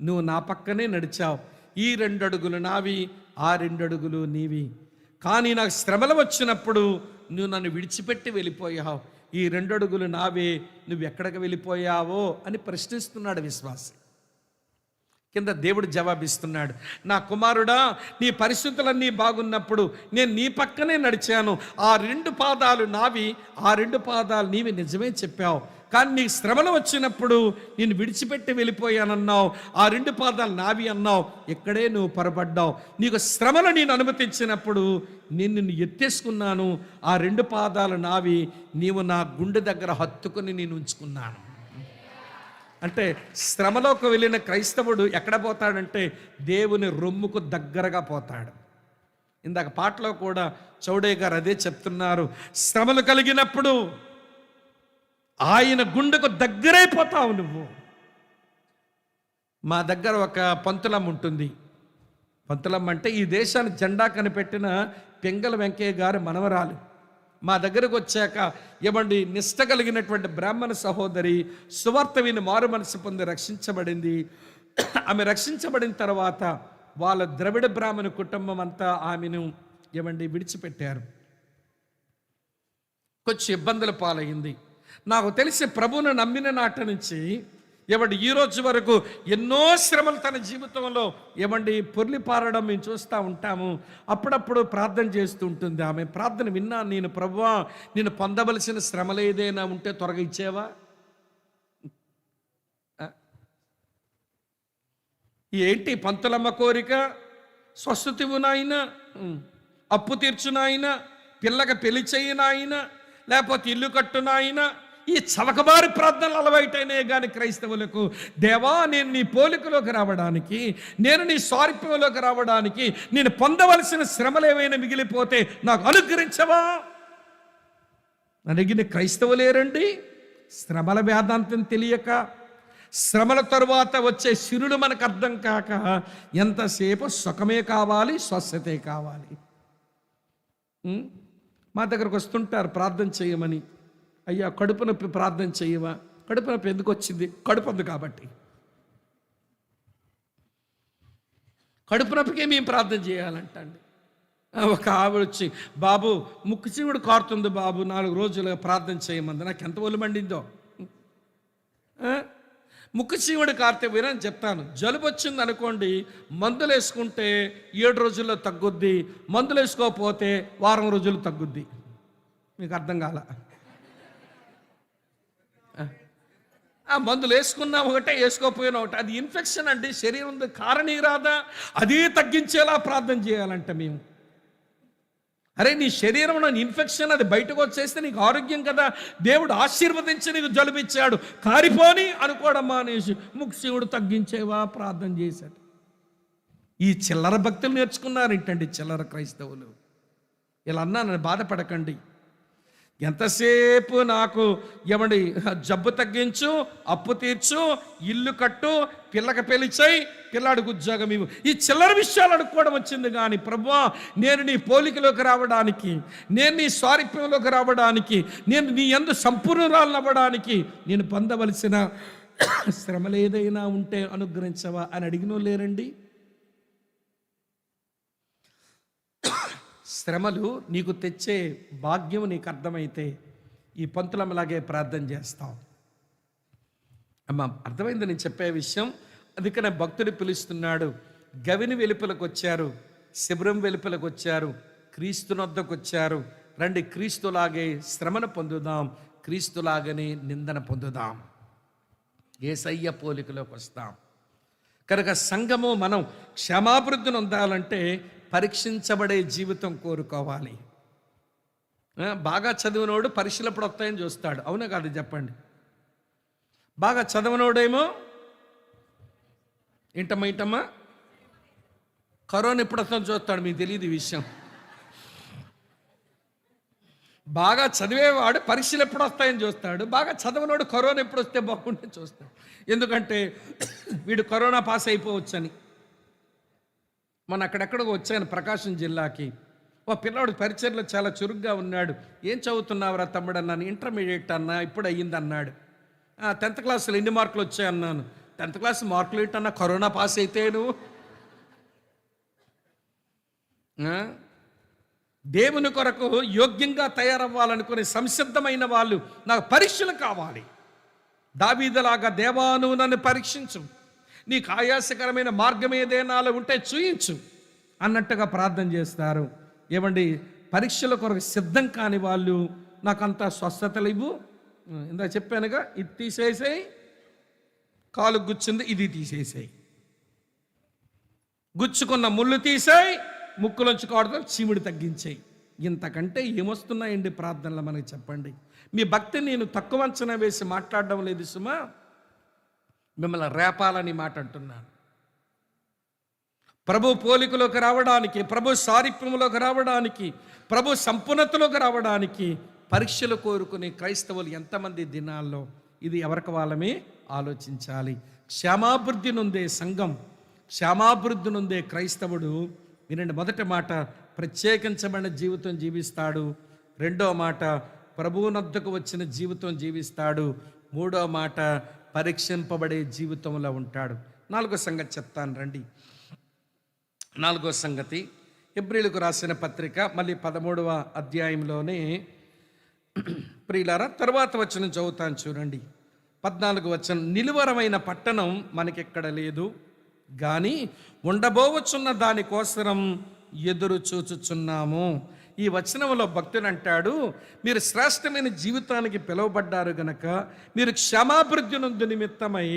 నువ్వు నా పక్కనే నడిచావు. ఈ 2 అడుగులు నావి, ఆ 2 అడుగులు నీవి. కానీ నాకు శ్రమలు వచ్చినప్పుడు నువ్వు నన్ను విడిచిపెట్టి వెళ్ళిపోయావు. ఈ 2 అడుగులు నావే, నువ్వు ఎక్కడికి వెళ్ళిపోయావో అని ప్రశ్నిస్తున్నాడు విశ్వాసి. కింద దేవుడు జవాబిస్తున్నాడు, నా కుమారుడా, నీ పరిస్థితులన్నీ బాగున్నప్పుడు నేను నీ పక్కనే నడిచాను. ఆ 2 పాదాలు నావి, ఆ 2 పాదాలు నీవి, నిజమే చెప్పావు. కానీ నీకు శ్రమలు వచ్చినప్పుడు నేను విడిచిపెట్టి వెళ్ళిపోయానన్నావు. ఆ 2 పాదాలు నావి అన్నావు. ఇక్కడే నువ్వు పొరపడ్డావు. నీకు శ్రమలు నేను అనుమతించినప్పుడు నేను నిన్ను ఎత్తేసుకున్నాను. ఆ 2 పాదాలు నావి, నీవు నా గుండె దగ్గర హత్తుకుని నేను ఉంచుకున్నాను. అంటే శ్రమలోకి వెళ్ళిన క్రైస్తవుడు ఎక్కడ పోతాడంటే దేవుని రొమ్ముకు దగ్గరగా పోతాడు. ఇందాక పాటలో కూడా చౌడే గారు అదే చెప్తున్నారు. శ్రమలు కలిగినప్పుడు ఆయన గుండెకు దగ్గరైపోతావు నువ్వు. మా దగ్గర ఒక పంతులమ్మ ఉంటుంది. పంతులమ్మ అంటే ఈ దేశాన్ని జెండా కనిపెట్టిన పెంగళ వెంకయ్య గారి మనవరాలు. మా దగ్గరకు వచ్చాక ఏమండి, నిష్ట కలిగినటువంటి బ్రాహ్మణ సహోదరి, సువార్త విని మారు మనసు పొంది రక్షించబడింది. ఆమె రక్షించబడిన తర్వాత వాళ్ళ ద్రవిడ బ్రాహ్మణ కుటుంబం అంతా ఆమెను ఏమండి విడిచిపెట్టారు. కొంచెం ఇబ్బందుల పాలైంది. నాకు తెలిసి ప్రభువును నమ్మిన నాటి నుంచి ఏమండి ఈ రోజు వరకు ఎన్నో శ్రమలు తన జీవితంలో ఏమండి పొర్లి పారడం మేము చూస్తూ ఉంటాము. అప్పుడప్పుడు ప్రార్థన చేస్తూ ఉంటుంది. ఆమె ప్రార్థన విన్నా నేను, ప్రభువా, నేను పొందవలసిన శ్రమలు ఏదైనా ఉంటే త్వరగా ఇచ్చేవా? ఏంటి పంతులమ్మ కోరిక? స్వస్థతివు నాయన, అప్పు తీర్చు నాయన, పిల్లకి పెళ్లి చేయి నాయన, లేకపోతే ఇల్లు కట్టు నాయన. ఈ చవకబారి ప్రార్థనలు అలవాటైనే కానీ క్రైస్తవులకు, దేవా, నేను నీ పోలికలోకి రావడానికి, నేను నీ స్వారూప్యంలోకి రావడానికి, నేను పొందవలసిన శ్రమలు ఏవైనా మిగిలిపోతే నాకు అనుగ్రహించవా అడిగిన క్రైస్తవులేరండి. శ్రమల వేదాంతం తెలియక, శ్రమల తరువాత వచ్చే శిరుడు మనకు అర్థం కాక ఎంతసేపు సుఖమే కావాలి, స్వస్థతే కావాలి. మా దగ్గరకు వస్తుంటారు ప్రార్థన చేయమని. అయ్యా, కడుపు నొప్పి ప్రార్థన చేయవా? కడుపు నొప్పి ఎందుకు వచ్చింది? కడుపు ఉంది కాబట్టి. కడుపు నొప్పికే మేము ప్రార్థన చేయాలంటండి. ఒక ఆవిడ వచ్చి, బాబు ముక్కు చీవుడు కారుతుంది బాబు, 4 రోజులుగా ప్రార్థన చేయమంది. నాకు ఎంత ఒళ్ళు మండిందో. ముక్కు చీవుడు కారితే వినని చెప్తాను. జలుబు వచ్చింది అనుకోండి, మందులు వేసుకుంటే 7 రోజుల్లో తగ్గుద్ది, మందులు వేసుకోకపోతే వారం రోజులు తగ్గుద్ది. మీకు అర్థం కాల? ఆ మందులు వేసుకున్నా ఒకటే, వేసుకోకపోయినా ఒకటే. అది ఇన్ఫెక్షన్ అండి. శరీరం కారణీ రాదా? అదే తగ్గించేలా ప్రార్థన చేయాలంట మేము. అరే, నీ శరీరంలో ఇన్ఫెక్షన్ అది బయటకు వచ్చేస్తే నీకు ఆరోగ్యం కదా. దేవుడు ఆశీర్వదించి నీకు జలుబిచ్చాడు, కారిపోని అనుకోవడమ్మా అనేసి ముక్సివుడు తగ్గించేవా ప్రార్థన చేశాడు. ఈ చిల్లర భక్తులు నేర్చుకున్నారు ఏంటండి చిల్లర క్రైస్తవులు. ఇలా అన్నా నన్ను బాధపడకండి. ఎంతసేపు నాకు ఏమండి జబ్బు తగ్గించు, అప్పు తీర్చు, ఇల్లు కట్టు, పిల్లకి పెళ్లి చేయి, పిల్లాడికి ఉద్యోగం ఇవ్వు, ఈ చిల్లర విషయాలు అడుక్కోవడం వచ్చింది. కానీ ప్రభువా, నేను నీ పోలికలోకి రావడానికి, నేను నీ స్వారూప్యంలోకి రావడానికి, నేను నీ యందు సంపూర్ణురాలు అవ్వడానికి నేను పొందవలసిన శ్రమలు ఏదైనా ఉంటే అనుగ్రహించవా అని అడిగినో లేరండి. శ్రమలు నీకు తెచ్చే భాగ్యం నీకు అర్థమైతే ఈ పంతులమ్మలాగే ప్రార్థన చేస్తాం. అమ్మ అర్థమైంది నేను చెప్పే విషయం. అందుకనే భక్తుడు పిలుస్తున్నాడు. గవిని వెలుపలకు వచ్చారు, శిబిరం వెలుపలకు వచ్చారు, క్రీస్తునొద్దకు వచ్చారు. రండి, క్రీస్తులాగే శ్రమను పొందుదాం, క్రీస్తులాగనే నిందన పొందుదాం, యేసయ్య పోలికలోకి వస్తాం. కనుక సంఘము మనం క్షమాభివృద్ధిని పొందాలంటే పరీక్షించబడే జీవితం కోరుకోవాలి. బాగా చదివినోడు పరీక్షలు ఎప్పుడు వస్తాయని చూస్తాడు, అవునా కాదు చెప్పండి? బాగా చదవనోడేమో ఇంటమ్మా కరోనా ఎప్పుడు వస్తుందో చూస్తాడు. మీకు తెలియదు ఈ విషయం. బాగా చదివేవాడు పరీక్షలు ఎప్పుడు వస్తాయని చూస్తాడు, బాగా చదవనోడు కరోనా ఎప్పుడు వస్తే బాగుంటే చూస్తాడు. ఎందుకంటే వీడు కరోనా పాస్ అయిపోవచ్చని. మన అక్కడెక్కడికి వచ్చాను ప్రకాశం జిల్లాకి. ఓ పిల్లవాడు పరిచయలో చాలా చురుగ్గా ఉన్నాడు. ఏం చదువుతున్నావురా తమ్ముడు అన్నాను. ఇంటర్మీడియట్ అన్నా, ఇప్పుడు అయ్యింది అన్నాడు. 10th క్లాసులో ఎన్ని మార్కులు వచ్చాయి అన్నాను. 10th క్లాస్ మార్కులు ఏంటన్నా, కరోనా పాస్ అయితే నువ్వు. దేవుని కొరకు యోగ్యంగా తయారవ్వాలనుకునే సంసిద్ధమైన వాళ్ళు నాకు పరీక్షలు కావాలి. దావీదులాగా దేవాను నన్ను పరీక్షించు, నీకు ఆయాసకరమైన మార్గం ఏదైనాలో ఉంటే చూయించు అన్నట్టుగా ప్రార్థన చేస్తారు. ఏమండి, పరీక్షల కొరకు సిద్ధం కాని వాళ్ళు నాకంతా స్వస్థతలు ఇవ్వు. ఇందా చెప్పానుగా, ఇది తీసేసేయి, కాలు గుచ్చింది ఇది తీసేసేయి, గుచ్చుకున్న ముళ్ళు తీసేయి, ముక్కులోంచి కాడుతో చీముడు తగ్గించేయి. ఇంతకంటే ఏమొస్తున్నాయండి ప్రార్థనలు మనకి చెప్పండి? మీ భక్తిని నేను తక్కువ అంచనా వేసి మాట్లాడడం లేదు సుమా, మిమ్మల్ని రేపాలని మాట అంటున్నాను. ప్రభు పోలికలోకి రావడానికి, ప్రభు సారూప్యంలోకి రావడానికి, ప్రభు సంపూర్ణతలోకి రావడానికి పరీక్షలు కోరుకునే క్రైస్తవులు ఎంతమంది దినాల్లో? ఇది ఎవరికి వాళ్ళమే ఆలోచించాలి. క్షేమాభివృద్ధి నొందే సంఘం, క్షేమాభివృద్ధి నొందే క్రైస్తవుడు, వినండి, మొదటి మాట ప్రత్యేకించబడిన జీవితం జీవిస్తాడు. రెండో మాట ప్రభువునొద్దకు వచ్చిన జీవితం జీవిస్తాడు. మూడో మాట పరీక్షింపబడే జీవితంలో ఉంటాడు. నాలుగో సంగతి చెప్తాను రండి. నాలుగో సంగతి హెబ్రీయులకు రాసిన పత్రిక మళ్ళీ 13వ అధ్యాయంలోనే ప్రియులారా తర్వాత వచనం చదువుతాను చూడండి. 14వ వచనం, నిలువరమైన పట్టణం మనకెక్కడ లేదు కానీ ఉండబోవచ్చున్న దానికోసం ఎదురు చూచుచున్నాము. ఈ వచనంలో భక్తుడు అంటాడు, మీరు శ్రేష్టమైన జీవితానికి పిలువబడ్డారు గనక మీరు క్షమాభివృద్ధి నందు నిమిత్తమై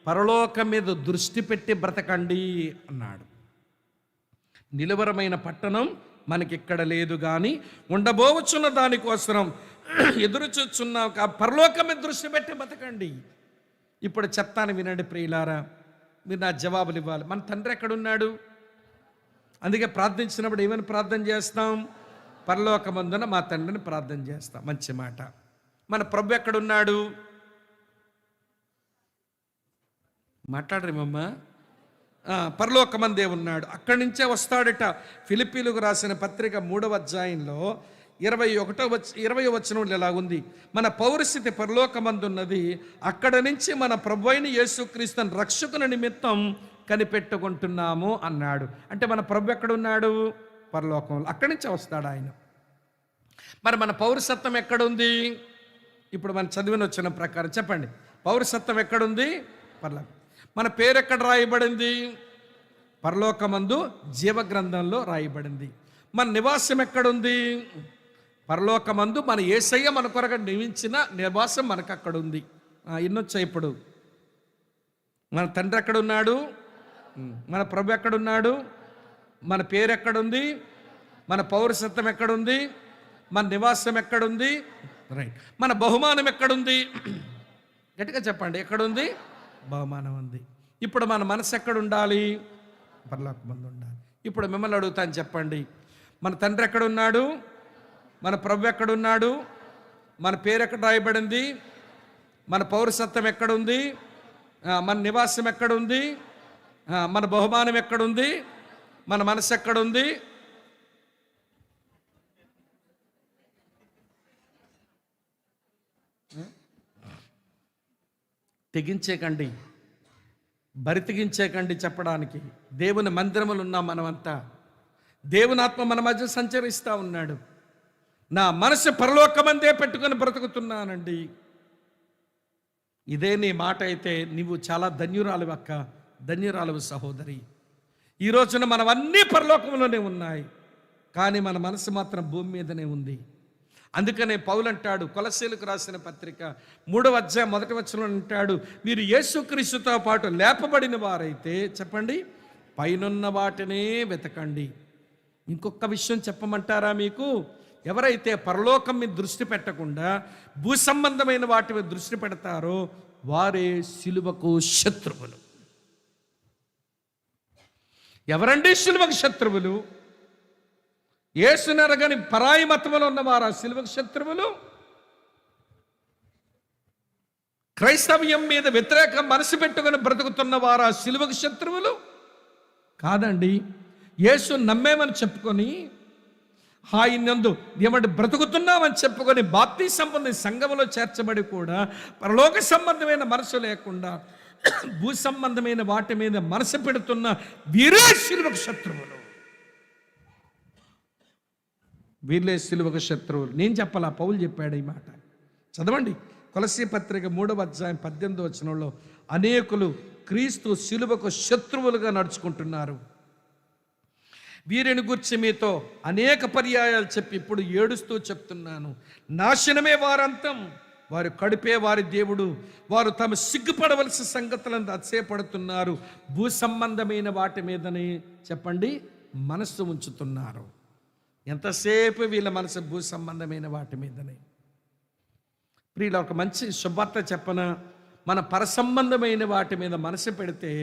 పరలోకం మీద దృష్టి పెట్టి బ్రతకండి అన్నాడు. నిలువరమైన పట్టణం మనకిక్కడ లేదు కానీ ఉండబోవచ్చున్న దానికోసం ఎదురు చూచున్నాం, పరలోకం మీద దృష్టి పెట్టి బ్రతకండి. ఇప్పుడు చెప్తాను వినండి ప్రియులారా, మీరు నా జవాబులు ఇవ్వాలి. మన తండ్రి ఎక్కడున్నాడు? అందుకే ప్రార్థించినప్పుడు ఏమని ప్రార్థన చేస్తాం? పరలోకమందున మా తండ్రిని ప్రార్థన చేస్తాం. మంచి మాట. మన ప్రభు ఎక్కడున్నాడు? మాట్లాడరేమమ్మ? పరలోకమందే ఉన్నాడు, అక్కడి నుంచే వస్తాడట. ఫిలిప్పీలకు రాసిన పత్రిక 3వ అధ్యాయంలో 21వ వచనం ఇలా ఉంది, మన పౌరస్థితి పరలోకమందున్నది, అక్కడ నుంచి మన ప్రభు అయిన యేసుక్రీస్తుని రక్షకుని నిమిత్తం కనిపెట్టుకుంటున్నాము అన్నాడు. అంటే మన ప్రభు ఎక్కడున్నాడు? పరలోకంలో, అక్కడి నుంచి వస్తాడు ఆయన. మరి మన పౌరసత్వం ఎక్కడుంది? ఇప్పుడు మనం చదివిన వచ్చిన ప్రకారం చెప్పండి, పౌరసత్వం ఎక్కడుంది? పరలోకం. మన పేరు ఎక్కడ రాయబడింది? పరలోకమందు జీవగ్రంథంలో రాయబడింది. మన నివాసం ఎక్కడుంది? పరలోకమందు మన యేసయ్య మన కొరకు నియమించిన నివాసం మనకు అక్కడ ఉంది. ఇన్నొచ్చా ఇప్పుడు? మన తండ్రి ఎక్కడున్నాడు? మన ప్రభు ఎక్కడున్నాడు? మన పేరు ఎక్కడుంది? మన పౌరసత్వం ఎక్కడుంది? మన నివాసం ఎక్కడుంది? రైట్. మన బహుమానం ఎక్కడుంది? గట్టిగా చెప్పండి, ఎక్కడుంది? బహుమానం ఉంది. ఇప్పుడు మన మనసు ఎక్కడ ఉండాలి? పరలోకమందు ఉండాలి. ఇప్పుడు మిమ్మల్ని అడుగుతాను, చెప్పండి, మన తండ్రి ఎక్కడున్నాడు? మన ప్రభు ఎక్కడున్నాడు? మన పేరు ఎక్కడ రాయబడింది? మన పౌరసత్వం ఎక్కడుంది? మన నివాసం ఎక్కడుంది? మన బహుమానం ఎక్కడుంది? మన మనసు ఎక్కడుంది? తెగించేకండి, బరితెగించేకండి చెప్పడానికి. దేవుని మందిరములు ఉన్నాం మనమంతా. దేవుని ఆత్మ మన మధ్య సంచరిస్తూ ఉన్నాడు. నా మనసు పరలోకమందే పెట్టుకొని బ్రతుకుతున్నానండి. ఇదే నీ మాట అయితే నువ్వు చాలా ధన్యురాలు అక్క, ధన్యురాలు సహోదరి. ఈ రోజున మనవన్నీ పరలోకంలోనే ఉన్నాయి, కానీ మన మనసు మాత్రం భూమి మీదనే ఉంది. అందుకనే పౌలు అంటాడు, కొలస్సీలకు రాసిన పత్రిక 3వ అధ్యాయం 1వ వచనంలో అంటాడు, మీరు యేసుక్రీస్తుతో పాటు లేపబడిన వారైతే చెప్పండి, పైనున్న వాటినే వెతకండి. ఇంకొక విషయం చెప్పమంటారా మీకు? ఎవరైతే పరలోకం మీద దృష్టి పెట్టకుండా భూ సంబంధమైన వాటి మీద దృష్టి పెడతారో వారే సిలువకు శత్రువులు. ఎవరండి సిలువకు శత్రువులు? యేసుని ఎరగని పరాయి మతములో ఉన్నవారా సిలువకు శత్రువులు? క్రైస్తవ్యం మీద వ్యతిరేక మనసు పెట్టుకుని బ్రతుకుతున్న వారా సిలువకు శత్రువులు? కాదండి. యేసు నమ్మేమని చెప్పుకొని ఆయనందు ఏమంటే బ్రతుకుతున్నామని చెప్పుకొని బాప్తిసం పొంది సంఘములో చేర్చబడి కూడా పరలోక సంబంధమైన మనసు లేకుండా భూ సంబంధమైన వాటి మీద మనసు పెడుతున్న వీరే సిలువకు శత్రువులు. వీళ్ళే సిలువకు శత్రువులు. నేను చెప్పాలా, పౌలు చెప్పాడు ఈ మాట. చదవండి, కొలస్సీ పత్రిక 3వ అధ్యాయం 18వ వచనంలో, అనేకులు క్రీస్తు సిలువకు శత్రువులుగా నడుచుకుంటున్నారు. వీరిని గురించి మీతో అనేక పర్యాయాలు చెప్పి ఇప్పుడు ఏడుస్తూ చెప్తున్నాను, నాశనమే వారంతం, వారు కడుపే వారి దేవుడు, వారు తమ సిగ్గుపడవలసిన సంగతులను అతిశయపడుతున్నారు, భూ సంబంధమైన వాటి మీదనే చెప్పండి మనస్సు ఉంచుతున్నారు. ఎంతసేపు వీళ్ళ మనసు భూ సంబంధమైన వాటి మీదనే. ప్రియుల, ఒక మంచి శుభార్త చెప్పన, మన పరసంబంధమైన వాటి మీద మనసు పెడితే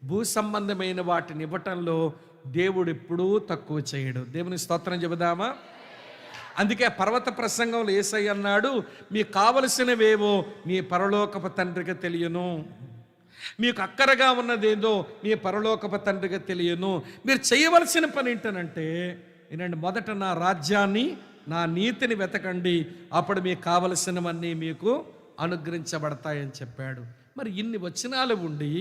భూ సంబంధమైన వాటిని ఇవ్వటంలో దేవుడు ఎప్పుడూ తక్కువ చేయడు. దేవుని స్తోత్రం చెబుదామా? అందుకే పర్వత ప్రసంగంలో యేసయ్య అన్నాడు, మీకు కావలసినవేవో మీ పరలోకపు తండ్రికి తెలియను, మీకు అక్కరగా ఉన్నదేదో మీ పరలోకపు తండ్రికి తెలియను. మీరు చేయవలసిన పని ఏంటనంటే ఏంటంటే, మొదట నా రాజ్యాన్ని నా నీతిని వెతకండి, అప్పుడు మీకు కావలసినవన్నీ మీకు అనుగ్రహించబడతాయని చెప్పాడు. మరి ఇన్ని వచనాలు ఉండి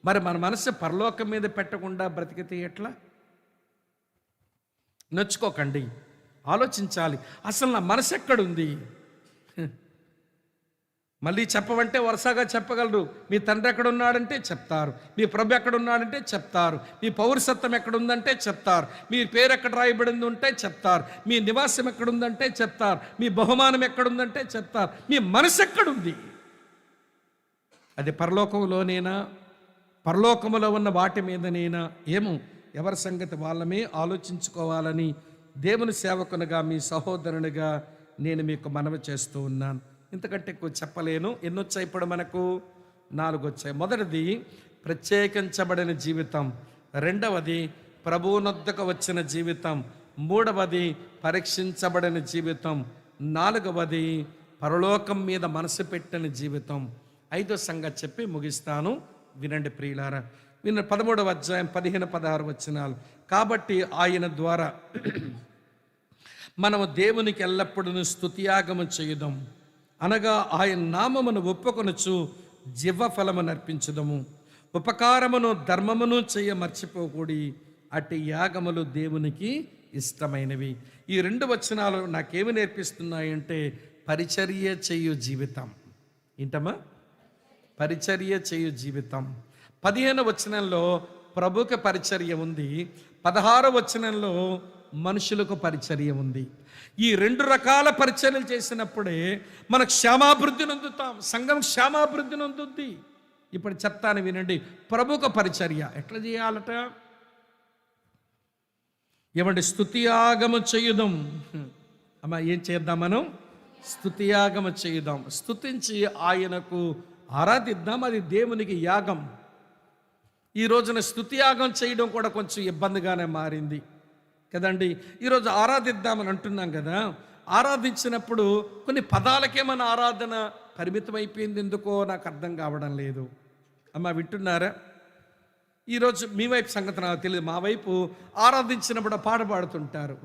మరి మన మనసు పరలోకం మీద పెట్టకుండా బ్రతికితే ఎట్లా? నొచ్చుకోకండి, ఆలోచించాలి, అసలు నా మనసు ఎక్కడుంది? మళ్ళీ చెప్పమంటే వరుసగా చెప్పగలరు. మీ తండ్రి ఎక్కడున్నాడంటే చెప్తారు, మీ ప్రభు ఎక్కడున్నాడంటే చెప్తారు, మీ పౌరసత్వం ఎక్కడుందంటే చెప్తారు, మీ పేరు ఎక్కడ రాయబడింది ఉంటే చెప్తారు, మీ నివాసం ఎక్కడుందంటే చెప్తారు, మీ బహుమానం ఎక్కడుందంటే చెప్తారు. మీ మనసు ఎక్కడుంది? అది పరలోకంలోనేనా, పరలోకములో ఉన్న వాటి మీదనేనా? ఏమో, ఎవరి సంగతి వాళ్ళమే ఆలోచించుకోవాలని దేవుని సేవకునిగా, మీ సహోదరునిగా నేను మీకు మనవి చేస్తూ ఉన్నాను. ఇంతకంటే ఎక్కువ చెప్పలేను. ఎన్నొచ్చాయి ఇప్పుడు మనకు? 4 వచ్చాయి. మొదటిది ప్రత్యేకించబడిన జీవితం, రెండవది ప్రభువునొద్దకు వచ్చిన జీవితం, మూడవది పరీక్షించబడిన జీవితం, నాలుగవది పరలోకం మీద మనసు పెట్టిన జీవితం. 5వ సంగతి చెప్పి ముగిస్తాను, వినండి ప్రియులారా. 13వ అధ్యాయం 15-16 వచనాలు. కాబట్టి ఆయన ద్వారా మనము దేవునికి ఎల్లప్పుడూ స్తుతియాగము చేయుదాం, అనగా ఆయన నామమును ఒప్పుకొనుచు జీవఫలము నర్పించుదము, ఉపకారమును ధర్మమును చేయ మర్చిపోకూడి, అట్టి యాగములు దేవునికి ఇష్టమైనవి. ఈ 2 వచనాలు నాకేమి నేర్పిస్తున్నాయంటే పరిచర్య చేయు జీవితం. ఏంటమ్మా? పరిచర్య చేయు జీవితం. 15వ వచనంలో ప్రభుకి పరిచర్య ఉంది, 16వ వచనంలో మనుషులకు పరిచర్య ఉంది. ఈ 2 రకాల పరిచర్యలు చేసినప్పుడే మనకు క్షేమాభివృద్ధి నొందుతాం, సంఘం క్షేమాభివృద్ధి నొందుద్ది. ఇప్పుడు చెప్తాను వినండి. ప్రభుకు పరిచర్య ఎట్లా చేయాలట? ఏమంటే స్తుతియాగము చేయుదాం. అమ్మా, ఏం చేద్దాం మనం? స్తుతియాగము చేయుదాం. స్తుతించి ఆయనకు ఆరాధిద్దాం. అది దేవునికి యాగం. ఈ రోజున స్తుతియాగం చేయడం కూడా కొంచెం ఇబ్బందిగానే మారింది కదండి. ఈరోజు ఆరాధిద్దామని అంటున్నాం కదా, ఆరాధించినప్పుడు కొన్ని పదాలకే మన ఆరాధన పరిమితం అయిపోయింది. ఎందుకో నాకు అర్థం కావడం లేదు. అమ్మ, వింటున్నారా? ఈరోజు మీ వైపు సంగతి నాకు తెలియదు, మా వైపు ఆరాధించినప్పుడు పాట పాడుతుంటారు.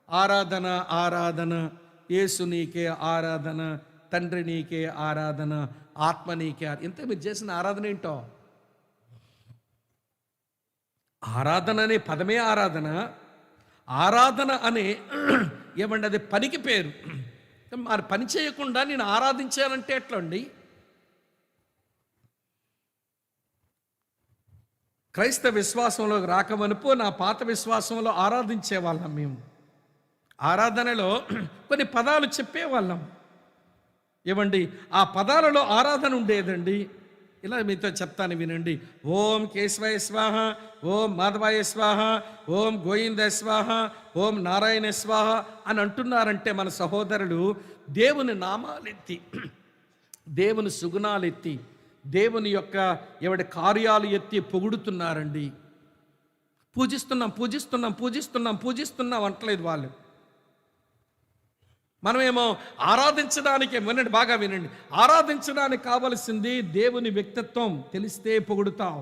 ఆరాధన ఆరాధన, యేసు నీకే ఆరాధన, తండ్రి నీకే ఆరాధన, ఆత్మ నీకే. ఇంత మీరు చేసిన ఆరాధన ఏంటో? ఆరాధన అనే పదమే ఆరాధన. ఆరాధన అనే ఏమండి, అది పనికి పేరు. మరి పని చేయకుండా నేను ఆరాధించానంటే ఎట్లా అండి? క్రైస్తవ విశ్వాసంలోకి రాకమనుపు నా పాత విశ్వాసంలో ఆరాధించేవాళ్ళం మేము. ఆరాధనలో కొన్ని పదాలు చెప్పేవాళ్ళం. ఏమండి, ఆ పదాలలో ఆరాధన ఉండేదండి. ఇలా మీతో చెప్తాను వినండి. ఓం కేశవాయ స్వాహ, ఓం మాధవాయ స్వాహ, ఓం గోవింద స్వాహ, ఓం నారాయణ స్వాహ అని అంటున్నారంటే మన సహోదరులు దేవుని నామాలెత్తి, దేవుని సుగుణాలెత్తి, దేవుని యొక్క ఎవడి కార్యాలు ఎత్తి పొగుడుతున్నారండి. పూజిస్తున్నాం పూజిస్తున్నాం పూజిస్తున్నాం పూజిస్తున్నాం అంటలేదు వాళ్ళు. మనమేమో ఆరాధించడానికి, వినండి బాగా వినండి, ఆరాధించడానికి కావలసింది దేవుని వ్యక్తిత్వం తెలిస్తే పొగుడుతాం,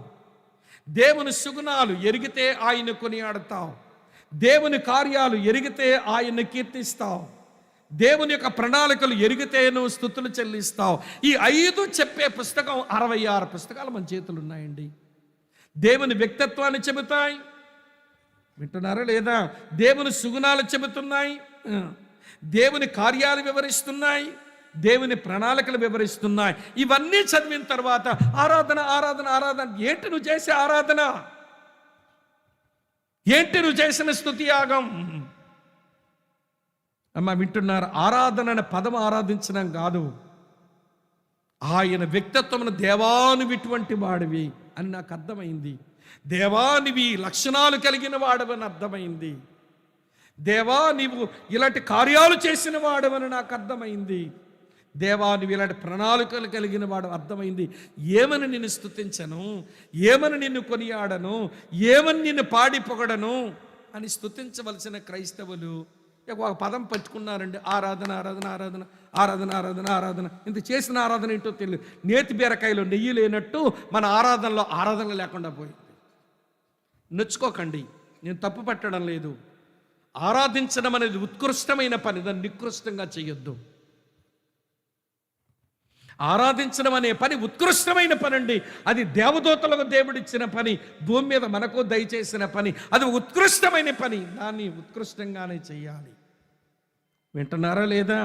దేవుని సుగుణాలు ఎరిగితే ఆయన కొనియాడతాం, దేవుని కార్యాలు ఎరిగితే ఆయన్ని కీర్తిస్తాం, దేవుని యొక్క ప్రణాళికలు ఎరిగితే నువ్వు స్తుతులు చెల్లిస్తావు. ఈ 5 చెప్పే పుస్తకం 66 పుస్తకాలు మన చేతులు ఉన్నాయండి. దేవుని వ్యక్తిత్వాన్ని చెబుతాయి, వింటున్నారా లేదా? దేవుని సుగుణాలు చెబుతున్నాయి, దేవుని కార్యాలు వివరిస్తున్నాయి, దేవుని ప్రణాళికలు వివరిస్తున్నాయి. ఇవన్నీ చదివిన తర్వాత ఆరాధన ఆరాధన ఆరాధన. ఏంటి నువ్వు చేసే ఆరాధన? ఏంటి నువ్వు చేసిన స్తుతి యాగం? అమ్మ వింటున్నారు? ఆరాధన అనే పదం ఆరాధించడం కాదు, ఆయన వ్యక్తిత్వమును దేవానివిటువంటి వాడివి అని నాకు అర్థమైంది. దేవానివి లక్షణాలు కలిగిన వాడవని అర్థమైంది. దేవా నీవు ఇలాంటి కార్యాలు చేసిన వాడవని నాకు అర్థమైంది. దేవా నువ్వు ఇలాంటి ప్రణాళికలు కలిగిన వాడు అర్థమైంది. ఏమని నిన్ను స్తుతించను, ఏమని నిన్ను కొనియాడను, ఏమని నిన్ను పాడి పొగడను అని స్తుతించవలసిన క్రైస్తవులు ఒక పదం పట్టుకున్నారండి. ఆరాధన ఆరాధన ఆరాధన ఆరాధన ఆరాధన ఆరాధన. ఇంత చేసిన ఆరాధన ఏంటో తెలియదు. నేతి బీరకాయలో నెయ్యి లేనట్టు మన ఆరాధనలో ఆరాధన లేకుండా పోయింది. నొచ్చుకోకండి, నేను తప్పు పట్టడం లేదు. ఆరాధించడం అనేది ఉత్కృష్టమైన పని, దాన్ని నికృష్టంగా చేయొద్దు. ఆరాధించడం అనే పని ఉత్కృష్టమైన పని అండి. అది దేవదూతలకు దేవుడిచ్చిన పని, భూమి మీద మనకు దయచేసిన పని. అది ఉత్కృష్టమైన పని, దాన్ని ఉత్కృష్టంగానే చెయ్యాలి. వింటున్నారా లేదా?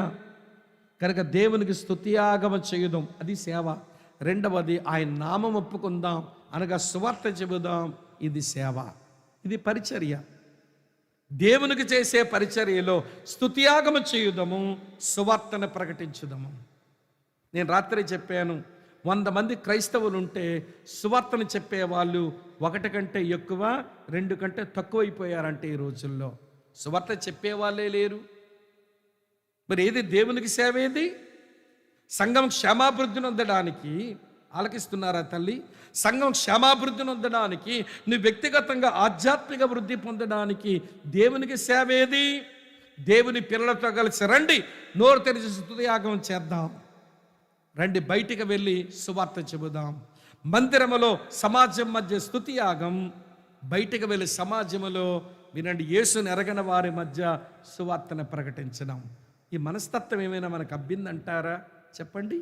కనుక దేవునికి స్తుతియాగమ చేయుదాం, అది సేవ. రెండవది ఆయన నామం ఒప్పుకుందాం, అనగా సువార్త చెబుదాం, ఇది సేవ, ఇది పరిచర్య. దేవునికి చేసే పరిచర్యలో స్తుతియాగమ చేయుదము, సువార్తను ప్రకటించుదాము. నేను రాత్రి చెప్పాను, 100 మంది క్రైస్తవులు ఉంటే సువార్తను చెప్పేవాళ్ళు 1 కంటే ఎక్కువ, 2 కంటే తక్కువైపోయారంటే ఈ రోజుల్లో. సువార్త చెప్పేవాళ్ళే లేరు. మరి ఏది దేవునికి సేవ? ఏది? సంఘం క్షేమాభివృద్ధి నొందడానికి ఆలకిస్తున్నారా తల్లి? సంఘం క్షేమాభివృద్ధి నొందడానికి, నువ్వు వ్యక్తిగతంగా ఆధ్యాత్మిక వృద్ధి పొందడానికి దేవునికి సేవ ఏది? దేవుని పిల్లలతో కలిసి రండి, నోరు తెరిచి స్తుతియాగం చేద్దాం. రండి, బయటికి వెళ్ళి సువార్త చెబుదాం. మందిరములో సమాజం మధ్య స్తుతియాగం, బయటికి వెళ్ళి సమాజంలో వినండి యేసుని ఎరగని వారి మధ్య సువార్తను ప్రకటించడం. ఈ మనస్తత్వం ఏమైనా మనకు అబ్బిందంటారా? చెప్పండి.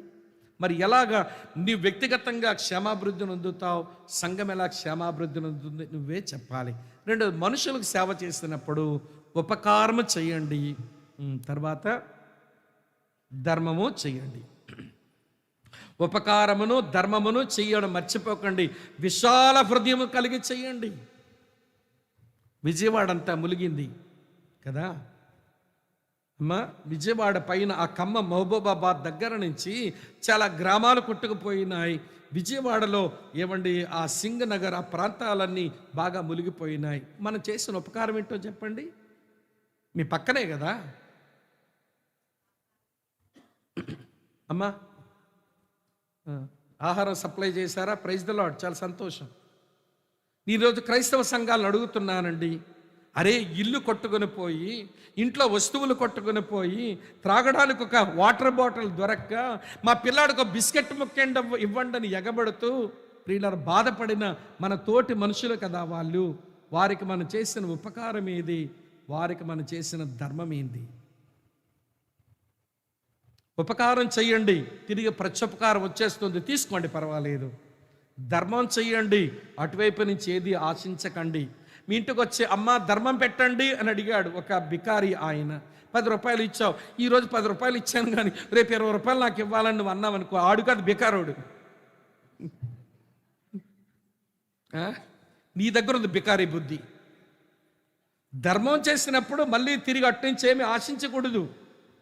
మరి ఎలాగా నీ వ్యక్తిగతంగా క్షేమాభివృద్ధి నొందుతావు, సంఘం ఎలా క్షేమాభివృద్ధి నొందుతుంది నువ్వే చెప్పాలి. రెండోది, మనుషులకు సేవ చేసినప్పుడు ఉపకారము చేయండి, తర్వాత ధర్మము చేయండి. ఉపకారమును ధర్మమును చెయ్యడం మర్చిపోకండి. విశాల హృదయము కలిగి చెయ్యండి. విజయవాడ అంతా ములిగింది కదా అమ్మా. విజయవాడ పైన ఆ ఖమ్మం మహబూబాబాద్ దగ్గర నుంచి చాలా గ్రామాలు కొట్టుకుపోయినాయి. విజయవాడలో ఏమండి ఆ సింగ్ నగర్, ఆ ప్రాంతాలన్నీ బాగా మునిగిపోయినాయి. మనం చేసిన ఉపకారం ఏంటో చెప్పండి. మీ పక్కనే కదా అమ్మా. ఆహారం సప్లై చేశారా? ప్రైజ్ ద లార్డ్, చాలా సంతోషం. ఈరోజు క్రైస్తవ సంఘాలను అడుగుతున్నానండి, అరే ఇల్లు కొట్టుకొని పోయి, ఇంట్లో వస్తువులు కొట్టుకొని పోయి, త్రాగడానికి ఒక వాటర్ బాటిల్ దొరక్క, మా పిల్లాడికి ఒక బిస్కెట్ ముక్కండి ఇవ్వండి అని ఎగబడుతూ ప్రియులారా బాధపడిన మన తోటి మనుషులు కదా వాళ్ళు. వారికి మనం చేసిన ఉపకారం ఏది? వారికి మనం చేసిన ధర్మం ఏంది? ఉపకారం చెయ్యండి, తిరిగి ప్రత్యుపకారం వచ్చేస్తుంది, తీసుకోండి, పర్వాలేదు. ధర్మం చెయ్యండి, అటువైపు నుంచి ఏది ఆశించకండి. మీ ఇంటికి వచ్చి అమ్మ ధర్మం పెట్టండి అని అడిగాడు ఒక బికారి. ఆయన 10 రూపాయలు ఇచ్చావు, ఈరోజు 10 రూపాయలు ఇచ్చాను కానీ రేపు 20 రూపాయలు నాకు ఇవ్వాలని నువ్వు అన్నావు అనుకో, ఆడు కాదు బికారోడు. నీ దగ్గర ఉంది బికారీ బుద్ధి. ధర్మం చేసినప్పుడు మళ్ళీ తిరిగి అట్నుంచి ఏమి ఆశించకూడదు.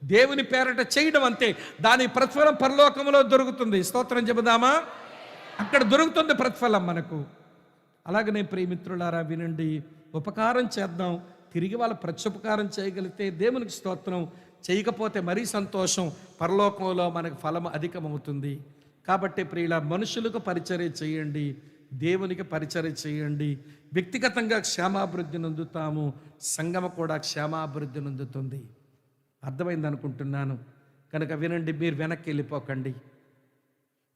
దేవుని పేరట చేయడం అంతే. దాని ప్రతిఫలం పరలోకంలో దొరుకుతుంది. స్తోత్రం చెబుదామా? అక్కడ దొరుకుతుంది ప్రతిఫలం మనకు. అలాగనే ప్రియమిత్రులారా వినండి, ఉపకారం చేద్దాం, తిరిగి వాళ్ళ ప్రత్యుపకారం చేయగలిగితే దేవునికి స్తోత్రం, చేయకపోతే మరీ సంతోషం, పరలోకంలో మనకు ఫలం అధికమవుతుంది. కాబట్టి ప్రియుల, మనుషులకు పరిచర్య చేయండి, దేవునికి పరిచర్య చేయండి. వ్యక్తిగతంగా క్షేమాభివృద్ధి నొందుతాము, సంఘం కూడా క్షేమాభివృద్ధి నొందుతుంది. అర్థమైంది అనుకుంటున్నాను. కనుక వినండి, మీరు వెనక్కి వెళ్ళిపోకండి.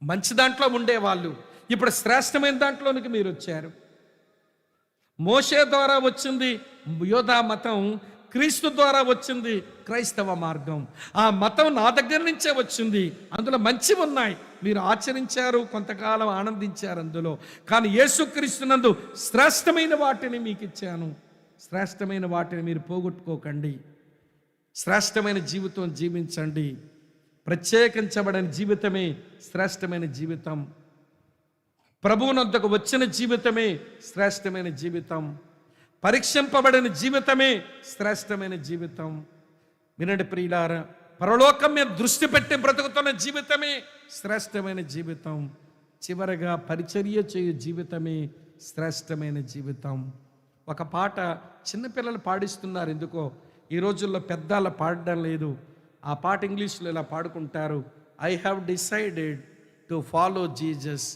మంచి దాంట్లో ఉండేవాళ్ళు ఇప్పుడు శ్రేష్టమైన దాంట్లోనికి మీరు వచ్చారు. మోషే ద్వారా వచ్చింది యోధా మతం, క్రీస్తు ద్వారా వచ్చింది క్రైస్తవ మార్గం. ఆ మతం నా దగ్గర నుంచే వచ్చింది, అందులో మంచి ఉన్నాయి, మీరు ఆచరించారు, కొంతకాలం ఆనందించారు అందులో. కానీ యేసుక్రీస్తునందు శ్రేష్టమైన వాటిని మీకు ఇచ్చాను. శ్రేష్టమైన వాటిని మీరు పోగొట్టుకోకండి. శ్రేష్టమైన జీవితం జీవించండి. ప్రత్యేకించబడిన జీవితమే శ్రేష్టమైన జీవితం. ప్రభువునొద్దకు వచ్చిన జీవితమే శ్రేష్టమైన జీవితం. పరీక్షింపబడిన జీవితమే శ్రేష్టమైన జీవితం. వినండి ప్రియులారా, పరలోకం మీద దృష్టి పెట్టి బ్రతుకుతున్న జీవితమే శ్రేష్టమైన జీవితం. చివరగా పరిచర్య చేయు జీవితమే శ్రేష్టమైన జీవితం. ఒక పాట చిన్నపిల్లలు పాడిస్తున్నారు, ఎందుకో ఈ రోజుల్లో పెద్దలు పాడడం లేదు. ఆ పాట ఇంగ్లీష్లో ఇలా పాడుకుంటారు, I have decided to follow Jesus,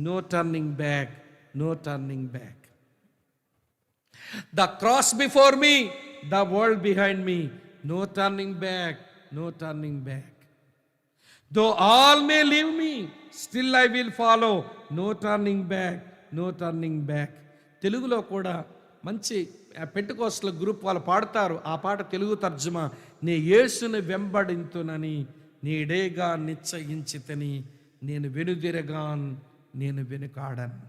no turning back, no turning back. The cross before me, the world behind me, no turning back, no turning back. Though all may leave me, still I will follow, no turning back, no turning back. తెలుగులో కూడా మంచి పెంటెకోస్టల్ గ్రూప్ వాళ్ళు పాడతారు. ఆ పాట తెలుగు తర్జుమా, నీ యేసుని వెంబడింతునని నీడేగా నిశ్చయించితని, నేను వెనుదిరగాన్, నేను వెనుకాడను.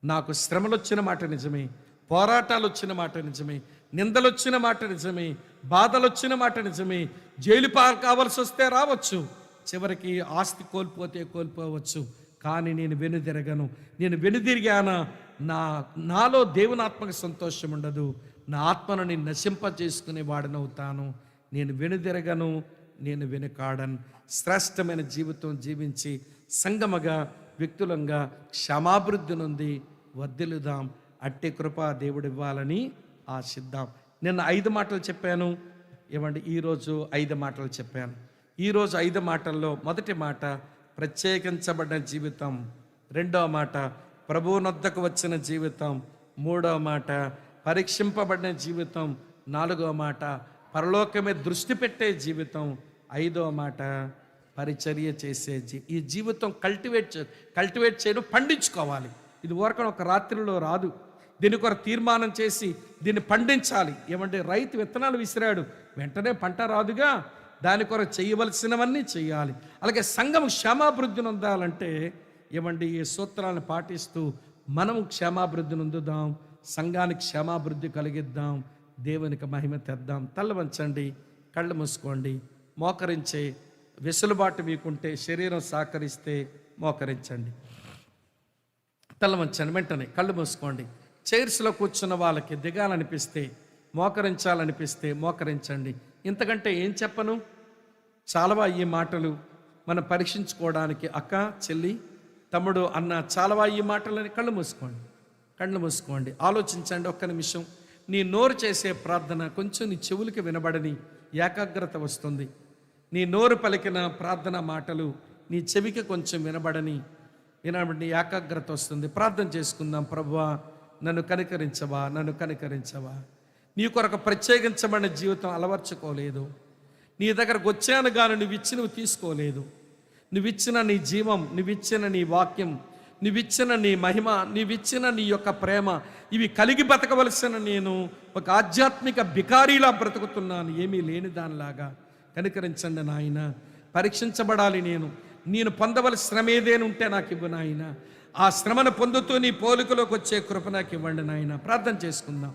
నాకు శ్రమలు వచ్చిన మాట నిజమే, పోరాటాలు వచ్చిన మాట నిజమే, నిందలు వచ్చిన మాట నిజమే, బాధలు వచ్చిన మాట నిజమే, జైలు పాలు కావాల్సి వస్తే రావచ్చు, చివరికి ఆస్తి కోల్పోతే కోల్పోవచ్చు. కానీ నేను వెనుదిరగను. నేను వెనుదిరిగానా నాలో దేవుని ఆత్మకు సంతోషం ఉండదు. నా ఆత్మను నేను నశింపజేసుకునే వాడనవుతాను. నేను వెనుదిరగను, నేను వెనుకాడను. శ్రేష్టమైన జీవితం జీవించి సంగమగా వ్యక్తులంగా క్షమాభివృద్ధి నుండి వర్ధిల్లుదాం. అట్టి కృప దేవుడు ఇవ్వాలని ఆశిద్దాం. నిన్న 5 మాటలు చెప్పాను, ఏమండి ఈరోజు 5 మాటలు చెప్పాను. ఈరోజు 5 మాటల్లో మొదటి మాట ప్రత్యేకించబడిన జీవితం, రెండవ మాట ప్రభువునొద్దకు వచ్చిన జీవితం, మూడవ మాట పరీక్షింపబడిన జీవితం, నాలుగవ మాట పరలోకమే దృష్టి పెట్టే జీవితం, ఐదవ మాట పరిచర్య చేసే ఈ జీవితం కల్టివేట్ చేయడం, పండించుకోవాలి. ఇది ఊరకనే ఒక రాత్రిలో రాదు. దీని కొరకు తీర్మానం చేసి దీన్ని పండించాలి. ఏమంటే రైతు విత్తనాలు విసిరాడు, వెంటనే పంట రాదుగా, దాని కొరకు చేయవలసినవన్నీ చేయాలి. అలాగే సంఘం క్షేమాభివృద్ధి నొందాలంటే ఏమండి ఈ సూత్రాలను పాటిస్తూ మనం క్షేమాభివృద్ధి నొందుదాం, సంఘానికి క్షేమాభివృద్ధి కలిగిద్దాం, దేవునికి మహిమ తెద్దాం. తల్ల వంచండి, కళ్ళు మూసుకోండి. మోకరించే వెసులుబాటు మీకుంటే, శరీరం సహకరిస్తే మోకరించండి. తల్ల వంచండి, వెంటనే కళ్ళు మూసుకోండి. చైర్స్లో కూర్చున్న వాళ్ళకి దిగాలనిపిస్తే, మోకరించాలనిపిస్తే మోకరించండి. ఇంతకంటే ఏం చెప్పను? చాలవా ఈ మాటలు మనం పరీక్షించుకోవడానికి? అక్క, చెల్లి, తమ్ముడు, అన్న, చాలవా ఈ మాటలని? కళ్ళు మూసుకోండి, కళ్ళు మూసుకోండి. ఆలోచించండి ఒక్క నిమిషం. నీ నోరు చేసే ప్రార్థన కొంచెం నీ చెవులకి వినబడని ఏకాగ్రత వస్తుంది. నీ నోరు పలికిన ప్రార్థన మాటలు నీ చెవికి కొంచెం వినబడని ఏకాగ్రత వస్తుంది. ప్రార్థన చేసుకుందాం. ప్రభువా, నన్ను కనికరించవా, నన్ను కనికరించవా. నీ కొరకు ప్రత్యేకించబడిన జీవితం అలవర్చుకోలేదు. నీ దగ్గరకు వచ్చాను కానీ నువ్వు తీసుకోలేదు. నువ్విచ్చిన నీ జీవం, నువ్విచ్చిన నీ వాక్యం, నువ్విచ్చిన నీ మహిమ, నువ్విచ్చిన నీ యొక్క ప్రేమ, ఇవి కలిగి బతకవలసిన నేను ఒక ఆధ్యాత్మిక బికారీలా బ్రతుకుతున్నాను, ఏమీ లేని దానిలాగా. కనికరించండి నాయన. పరీక్షించబడాలి నేను పొందవలసిన శ్రమ ఏదేనుంటే నాకు ఇవ్వు నాయన. ఆ శ్రమను పొందుతూ నీ పోలికలోకి వచ్చే కృప నాకు ఇవ్వండి నాయన. ప్రార్థన చేసుకుందాం.